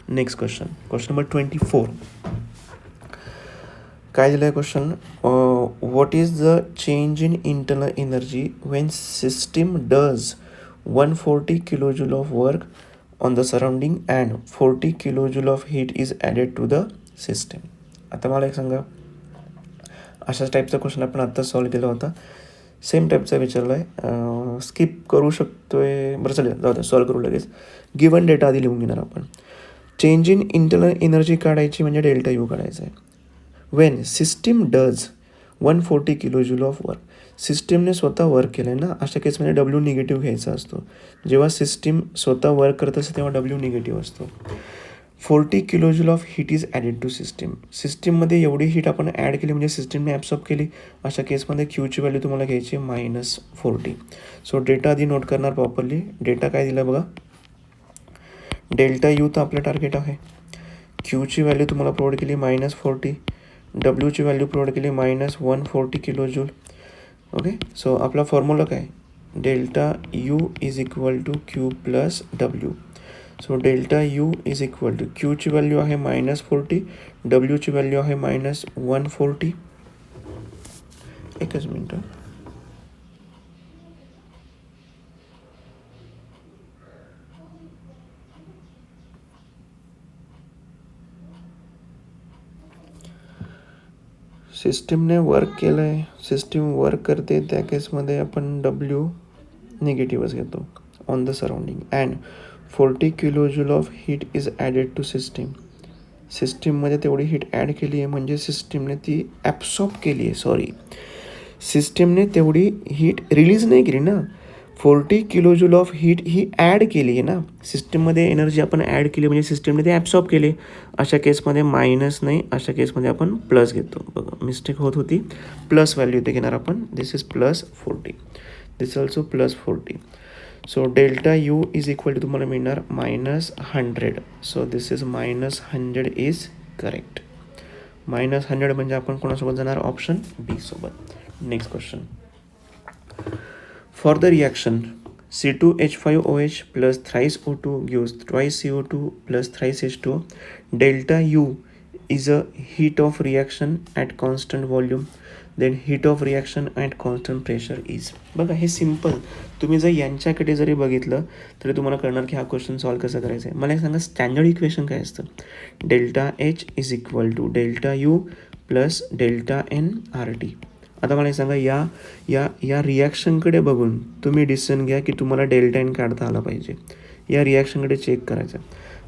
Next question, question number 24. काय दिलं आहे question, what is the change in internal energy when system does 140 kilojoule of work on the surrounding and 40 kilojoule of heat is added to the system. आता मला एक सांगा, अशाच टाईपचा question आपण आत्ता सॉल्व केला होता, सेम टाईपचा विचारला आहे, स्किप करू शकतो आहे, बरं चालेल जाऊ द्या, सॉल्व करू लगेच. गिवन डेटा आधी लिहून घेणार आपण. चेंज इन इंटरनल एनर्जी काढायची म्हणजे डेल्टा यू काढायचा आहे. Wien system does 140 kilojoule of work. सिस्टीमने स्वतः वर्क केलं आहे ना, अशा केसमध्ये डब्ल्यू निगेटिव्ह घ्यायचा असतो. जेव्हा सिस्टीम स्वतः वर्क करत असते तेव्हा डब्ल्यू निगेटिव्ह असतो. 40 kilojoule of heat is added to system. सिस्टीममध्ये एवढी हीट आपण ॲड केली म्हणजे सिस्टीमने ॲब्सॉर्ब केली, अशा केसमध्ये क्यूची व्हॅल्यू तुम्हाला घ्यायची -40. सो डेटा आधी नोट करणार प्रॉपरली. डेटा काय दिला बघा, डेल्टा यू तर आपलं टार्गेट आहे, क्यूची व्हॅल्यू तुम्हाला प्रोव्हाइड केली -40, डब्ल्यूची व्हॅल्यू प्रोव्हाइड केली -140 किलोजूल. ओके, सो आपला फॉर्म्युला काय, delta U is equal to Q plus W. So delta U is equal to क्यूची व्हॅल्यू आहे -40, डब्ल्यूची व्हॅल्यू आहे -140. एकच मिनटं. सिस्टीमने वर्क केलं आहे, सिस्टीम वर्क करते, त्या केसमध्ये आपण डब्ल्यू निगेटिव्हच घेतो on the surrounding. And 40 kilojoule of heat is added to system. सिस्टीममध्ये तेवढी हीट ॲड केली आहे म्हणजे सिस्टीमने ती ॲब्सॉर्ब केली आहे. सॉरी, सिस्टीमने तेवढी हीट रिलीज नाही केली ना. 40 किलोजूल ऑफ हीट ही ॲड केली आहे ना. सिस्टीममध्ये एनर्जी आपण ॲड केली म्हणजे सिस्टीमने ते ॲब्सॉर्ब केले. अशा केसमध्ये मायनस नाही, अशा केसमध्ये आपण प्लस घेतो. बघा मिस्टेक होत होती, प्लस व्हॅल्यू इथे घेणार आपण. This is +40, this also +40. So delta U is equal to तुम्हाला मिळणार -100. So this is -100 is correct. -100 म्हणजे आपण कोणासोबत जाणार, ऑप्शन बी सोबत. Next question. For the reaction C2H5OH plus thrice O2 gives twice CO2 plus thrice H2O. Delta U is a heat of reaction at constant volume. Then heat of reaction at constant pressure is. बघा हे simple. तुम्ही जर यांच्याकडे जरी बघितलं तरी तुम्हाला कळणार की हा क्वेश्चन सॉल्व कसा करायचा आहे. मला एक सांगा, स्टँडर्ड इक्वेशन काय असतं. Delta H is equal to delta U plus delta N R T. आता मला सांगा, या रिॲक्शनकडे बघून तुम्ही डिसिजन घ्या की तुम्हाला डेल्टा एन काढता आला पाहिजे. या रिॲक्शनकडे चेक करायचं.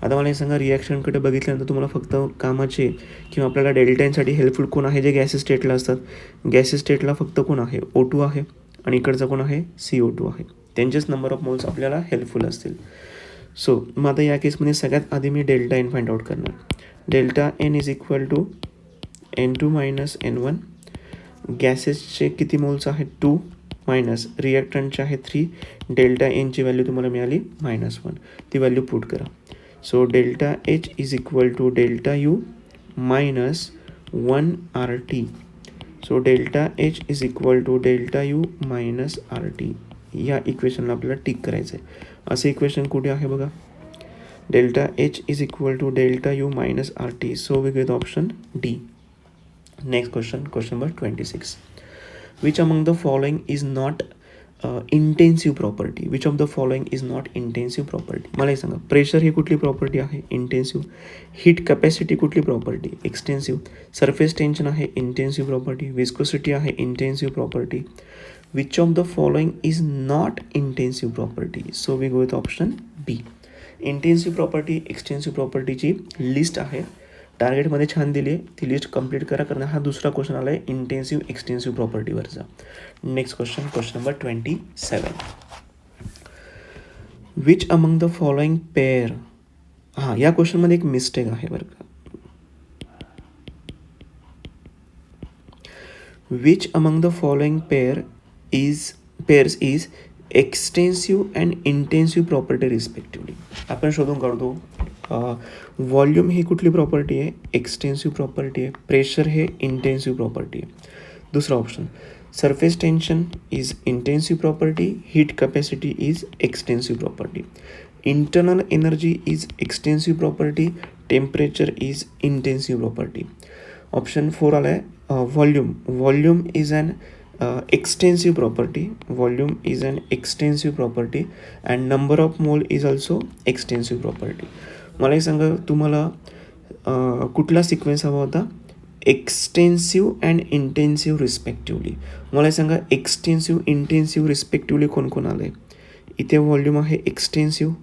आता मला हे सांगा, रिॲक्शनकडे बघितल्यानंतर तुम्हाला फक्त कामाचे किंवा आपल्याला डेल्टा एनसाठी हेल्पफुल कोण आहे, जे गॅसेस स्टेटला असतात. गॅसेस स्टेटला फक्त कोण आहे, O2 आहे, आणि इकडचा कोण आहे, CO2 आहे. त्यांचेच नंबर ऑफ मोल्स आपल्याला हेल्पफुल असतील. सो मग आता या केसमध्ये सगळ्यात आधी मी डेल्टा एन फाइंड आउट करणार. Delta N is equal to N2 - N1. गॅसेसचे किती मोल्स आहेत, 2 मायनस रिॲक्टंटचे आहे 3. डेल्टा एनची व्हॅल्यू तुम्हाला मिळाली -1. ती व्हॅल्यू पुट करा. So delta H is equal to delta U minus 1 RT. So delta H is equal to delta U minus RT. या इक्वेशनला आपल्याला टिक करायचं आहे. असं इक्वेशन कुठे आहे बघा, delta H is equal to delta U minus RT. So we get option D. Next question, question number 26. Which among the following is not intensive property? Which of the following is not intensive property? मला हे सांगा, pressure ही कुठली property आहे, intensive. Heat capacity कुठली property, extensive. Surface tension आहे, intensive property. Viscosity आहे, intensive property. Which of the following is not intensive property? So we go with option B. Intensive property, extensive प्रॉपर्टीची list आहे, टार्गेटमध्ये छान दिली आहे, ती लिस्ट कंप्लीट करा, कारण हा दुसरा क्वेश्चन आला आहे इंटेन्सिव्ह एक्सटेन्सिव्ह प्रॉपर्टीवरचा. Next question, question number 27. Which among the following pair. या क्वेश्चनमध्ये एक मिस्टेक आहे बरं का. Which among the following pairs is extensive and intensive property respectively. आपण शोधून काढतो. व्हॉल्यूम ही कुठली प्रॉपर्टी आहे, एक्सटेन्सिव्ह प्रॉपर्टी आहे. प्रेशर हे इंटेन्सिव्ह प्रॉपर्टी आहे. दुसरा option, surface tension is intensive property, heat capacity is extensive property. Internal energy is extensive property, temperature is intensive property. Option 4 आला आहे, volume is an extensive property. Volume is an extensive property and number of mole is also extensive property. मला एक सांगा, तुम्हाला कुठला sequence हवा होता, extensive and intensive respectively. मला सांगा, एक्सटेन्सिव्ह इंटेन्सिव्ह रिस्पेक्टिव्हली कोण कोण आलं आहे. इथे व्हॉल्यूम आहे, एक्सटेन्सिव्ह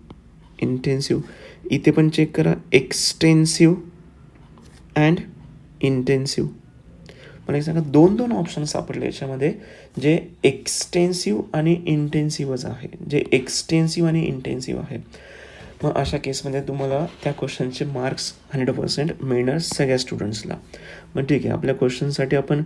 इंटेन्सिव्ह. इथे पण चेक करा, एक्सटेन्सिव्ह अँड इंटेन्सिव्ह. मला एक सांगा, दोन ऑप्शन सापडले याच्यामध्ये जे एक्सटेन्सिव्ह आणि इंटेन्सिव्हच आहे, जे एक्सटेन्सिव्ह आणि इंटेन्सिव्ह आहे. मग अशा केसमध्ये तुम्हाला त्या क्वेश्चनचे मार्क्स 100% मिळणार सगळ्या स्टुडंट्सला. मग ठीक आहे, आपल्या क्वेश्चनसाठी आपण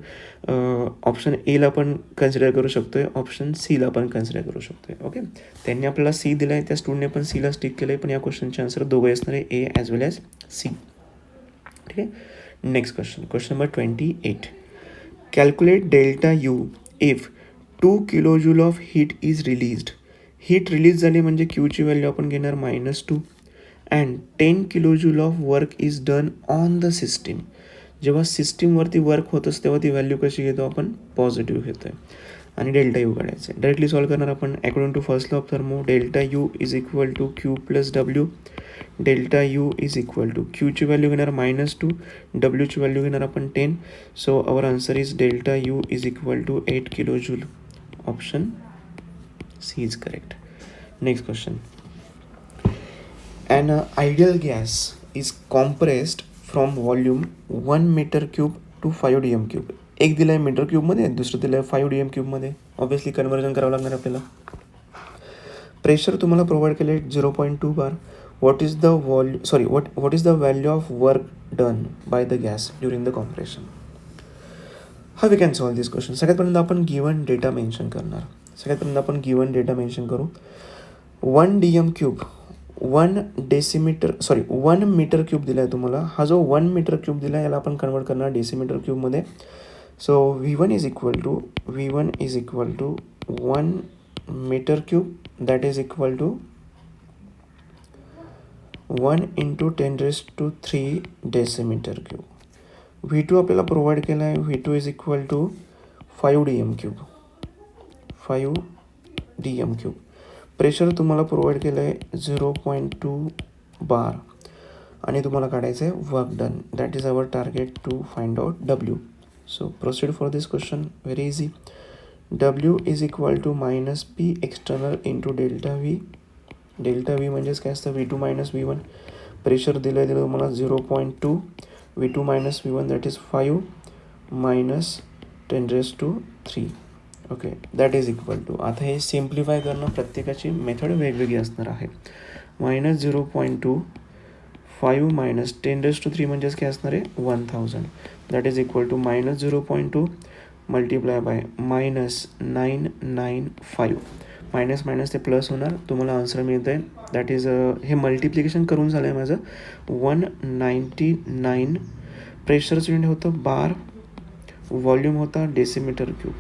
ऑप्शन एला पण कन्सिडर करू शकतो आहे, ऑप्शन सीला पण कन्सिडर करू शकतो आहे. ओके, त्यांनी आपल्याला सी दिला आहे, त्या स्टुडंटने पण सीला स्टिक केलं आहे, पण या क्वेश्चनचे आन्सर दोघे असणार आहे, ए ॲज वेल ॲज सी. ठीक आहे. Next question, question number 28. Calculate delta U if 2 kilo joule of heat is released. Heat release झाली म्हणजे क्यूची व्हॅल्यू आपण घेणार -2 and 10 kilo joule of work is done on the system. जेव्हा सिस्टीमवरती वर्क होत असते तेव्हा ती व्हॅल्यू कशी घेतो आपण, पॉझिटिव्ह घेतो आहे. आणि डेल्टा यू काढायचं आहे. डायरेक्टली सॉल्व करणार आपण according to first law of thermo. Delta U is equal to Q plus W. Delta U is equal to क्यूची व्हॅल्यू घेणार -2, डब्ल्यूची व्हॅल्यू घेणार आपण 10. So our answer is delta U is equal to 8 kilo joule. Option C is correct. Next question. An ideal gas is compressed from volume 1 metre cube to 5 dm cube. एक दिलं आहे metre क्यूबमध्ये, दुसरं दिलं आहे 5 dm क्यूबमध्ये. Obviously conversion करावं लागणार आपल्याला. Pressure तुम्हाला प्रोव्हाइड केलं आहे 0.2 bar. What is the what is the value of work done by the gas during the compression. हा we can solve this question. सगळ्यात पहिल्यांदा आपण गिवन डेटा मेन्शन करणार. सगळ्यात पहिल्यांदा आपण गिवन डेटा मेन्शन करू. 1 dm क्यूब 1 मीटर क्यूब दिला आहे तुम्हाला. हा जो 1 मीटर क्यूब दिला आहे याला आपण कन्वर्ट करणार डेसिमीटर क्यूबमध्ये. So V1 is equal to 1 metre cube that is equal to 1 into 10⁻³ decimetre cube. V2 आपल्याला प्रोव्हाइड केला आहे. V2 is equal to 5 dm cube. Pressure तुम्हाला प्रोव्हाइड केलं आहे 0.2 बार आणि तुम्हाला काढायचं आहे work done. That is our target to find out W. So proceed for this question. Very easy. W is equal to -P external into delta V. Delta V म्हणजेच काय असतं, V2 - V1. प्रेशर दिलं आहे तुम्हाला 0.2. V2 - V1 that is 5 -10⁻³ okay. That is equal to. आता हे simplify करणं प्रत्येकाची मेथड वेगवेगळी असणार आहे. -0.2 5 -10⁻³ म्हणजेच काय असणार आहे 1000. That is equal to -0.2 multiply by -995. Minus minus ते प्लस होणार. तुम्हाला आन्सर मिळतं आहे दॅट इज हे मल्टिप्लिकेशन करून झालं आहे माझं 199. प्रेशरचं युनिट होतं बार, व्हॉल्यूम होता डेसिमीटर क्यूब.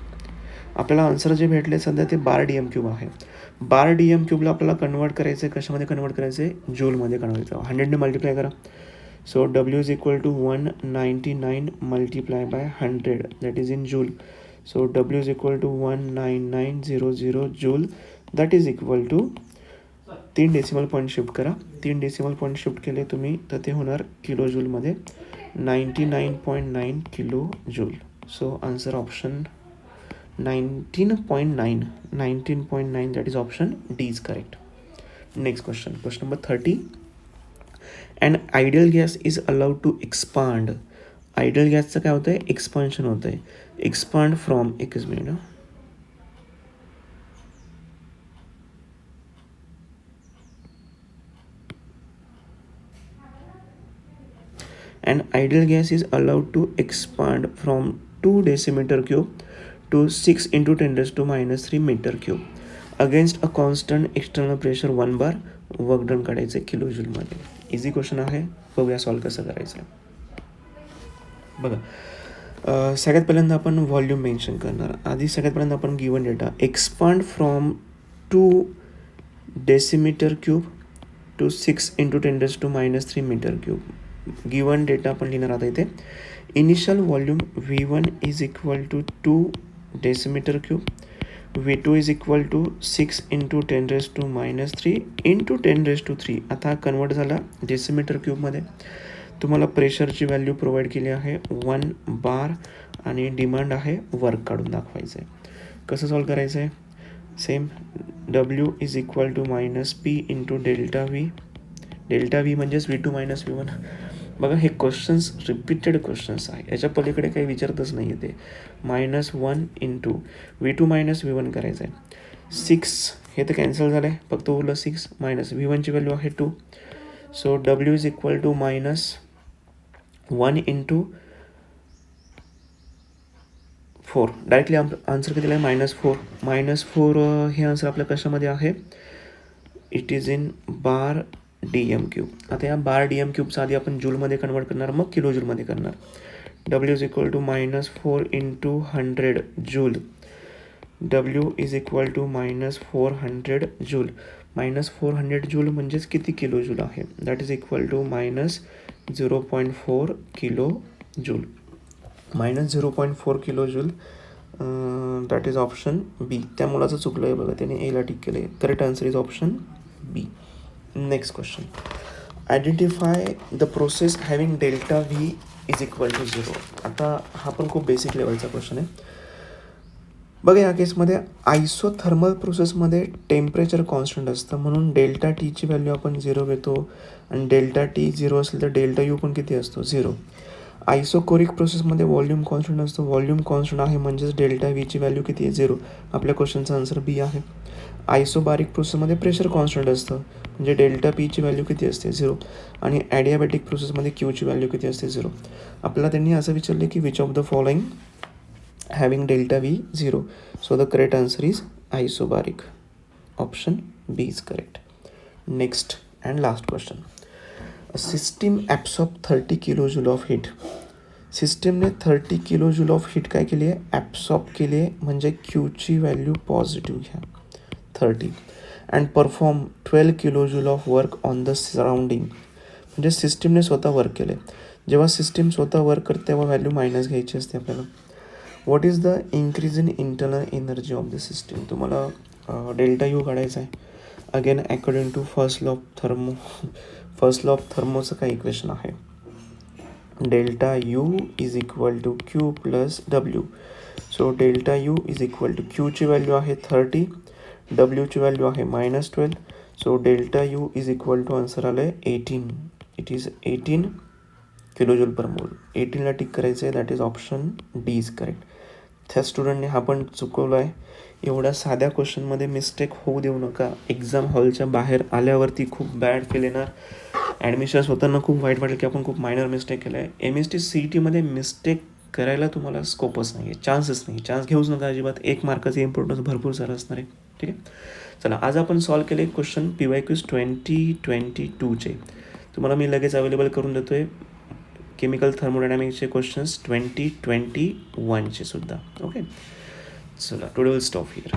आपल्याला आन्सर जे भेटले सध्या ते बार DM क्यूब आहे. बार DM क्यूबला आपल्याला कन्वर्ट करायचं आहे. कशामध्ये कन्वर्ट करायचं आहे, जूलमध्ये कन्वर्ट करायचं. 100ने मल्टिप्लाय करा. So W is equal to 199 multiply by 100 that is in joule. So W is equal to 19900 joule that is equal to 3 decimal point shift करा. 3 डेसिमल पॉईंट शिफ्ट केले तुम्ही तर ते होणार किलो जूलमध्ये 99.9 kilo joule. So answer option 19.9 that is option D is correct. Next question number 30. An ideal gas is allowed to expand. Ideal gas चं काय होतं आहे, एक्सपान्शन होतं आहे. एक्सपांड फ्रॉम, एकच minute. An ideal gas is allowed to expand from 2 decimeter cube to 6 into 10⁻³ metre cube against a constant external pressure 1 bar. Work done काढायचं आहे kilo जूलमध्ये. Easy question आहे. बघूया सॉल्व कसं करायचं आहे. बघा, सगळ्यात पहिल्यांदा आपण व्हॉल्यूम मेन्शन करणार. आधी सगळ्यात पहिल्यांदा आपण given data expand from 2 decimeter cube to 6 into 10⁻³ metre cube. Given data आपण लिहिणार आता इथे. Initial volume V1 is equal to 2 decimeter cube. V2 is equal to 6 into 10⁻³ into 10⁻³. आता कन्वर्ट झाला डेसिमीटर क्यूबमध्ये. तुम्हाला प्रेशरची व्हॅल्यू प्रोव्हाइड केली आहे 1 बार आणि डिमांड आहे वर्क काढून दाखवायचं आहे. कसं सॉल्व करायचं आहे, same W is equal to -P into delta V. Delta V म्हणजेच V2 - V1. बघा, हे क्वेश्चन्स रिपीटेड क्वेश्चन्स आहे. याच्या पलीकडे काही विचारतच नाही आहे ते. -1 इंटू V2 - V1 करायचं आहे. 6 हे तर कॅन्सल झालं आहे, फक्त उरलं 6 मायनस V1 ची व्हॅल्यू आहे 2. So W is equal to -1 into 4. Directly answer किती आहे -4. -4 हे आन्सर आपल्या कशामध्ये आहे, it is in bar DM cube. आता या बार DM क्यूबचा आधी आपण जूलमध्ये कन्वर्ट करणार, मग किलो जूलमध्ये करणार. W is equal to -4 into 100 joule W is equal to -400 joule. -400 joule म्हणजेच किती किलो जूल आहे? That is equal to -0.4 kilo joule. -0.4 kilo joule, that is option B. त्या मुलाचं चुकलं आहे बघा, त्याने एला टिक केलं आहे. Correct answer is option B. Next question. Identify the process having delta V is equal to 0. आता हा पण खूप बेसिक लेवलचा क्वेश्चन आहे बघा. या केसमध्ये आयसोथर्मल प्रोसेसमध्ये टेम्परेचर कॉन्स्टंट असतं, म्हणून डेल्टा टीची व्हॅल्यू आपण 0 घेतो आणि डेल्टा टी 0 असेल तर डेल्टा यू पण किती असतो? 0. आयसोकोरिक प्रोसेसमध्ये व्हॉल्यूम कॉन्स्टंट असतो, व्हॉल्यूम कॉन्स्टंट आहे म्हणजेच डेल्टा व्हीची व्हॅल्यू किती आहे? 0. आपल्या क्वेश्चनचा आन्सर बी आहे. आयसोबारिक प्रोसेसमध्ये प्रेशर कॉन्स्टंट असतं, म्हणजे डेल्टा पीची व्हॅल्यू किती असते? 0. आणि ॲडियाबॅटिक प्रोसेसमध्ये क्यूची व्हॅल्यू किती असते? 0. आपल्याला त्यांनी असं विचारले की which of the following having delta V 0. So the correct answer is isobaric. Option B is correct. Next and last question. A system absorbs 30 kilojoule of heat. सिस्टीमने 30 किलोजूल ऑफ हीट काय केली आहे? ॲब्सॉर्ब केली आहे, म्हणजे क्यूची value positive घ्या 30. And perform 12 kilojoule of work on the surrounding. म्हणजे सिस्टीमने स्वतः वर्क केलं आहे. जेव्हा सिस्टीम स्वतः वर्क करते तेव्हा व्हॅल्यू मायनस घ्यायची असते आपल्याला. What is the increase in internal energy of the system? तुम्हाला डेल्टा यू काढायचा आहे. Again according to first law of थर्मोचं काय इक्वेशन आहे? Delta U is equal to Q plus W. So delta U is equal to क्यूची value आहे 30, डब्ल्यूची value आहे -12. So delta U is equal to answer आलं आहे 18. इट इज 18 किलोजूल पर मोल. 18ला टिक करायचं आहे, that is option D is correct. त्या स्टुडंटने हा पण चुकवला आहे. एवढ्या साध्या क्वेश्चनमध्ये मिस्टेक होऊ देऊ नका. एक्झाम हॉलच्या बाहेर आल्यावरती खूप बॅड फील येणार. ॲडमिशन्स होताना खूप वाईट वाटेल की आपण खूप मायनर मिस्टेक केलं आहे. MST CETमध्ये मिस्टेक करायला तुम्हाला स्कोपच नाही आहे, चान्सच नाही. चान्स घेऊच नका अजिबात. 1 मार्काचे इम्पॉर्टन्स भरपूर सारं असणार आहे. ठीक आहे, चला आज आपण सॉल्व केले क्वेश्चन PYQs 2022चे. तुम्हाला मी लगेच अवेलेबल करून देतो आहे केमिकल थर्मोडायनॅमिक्सचे क्वेश्चन्स 2021चे सुद्धा. ओके, चला टुडे विल स्टॉप हिअर.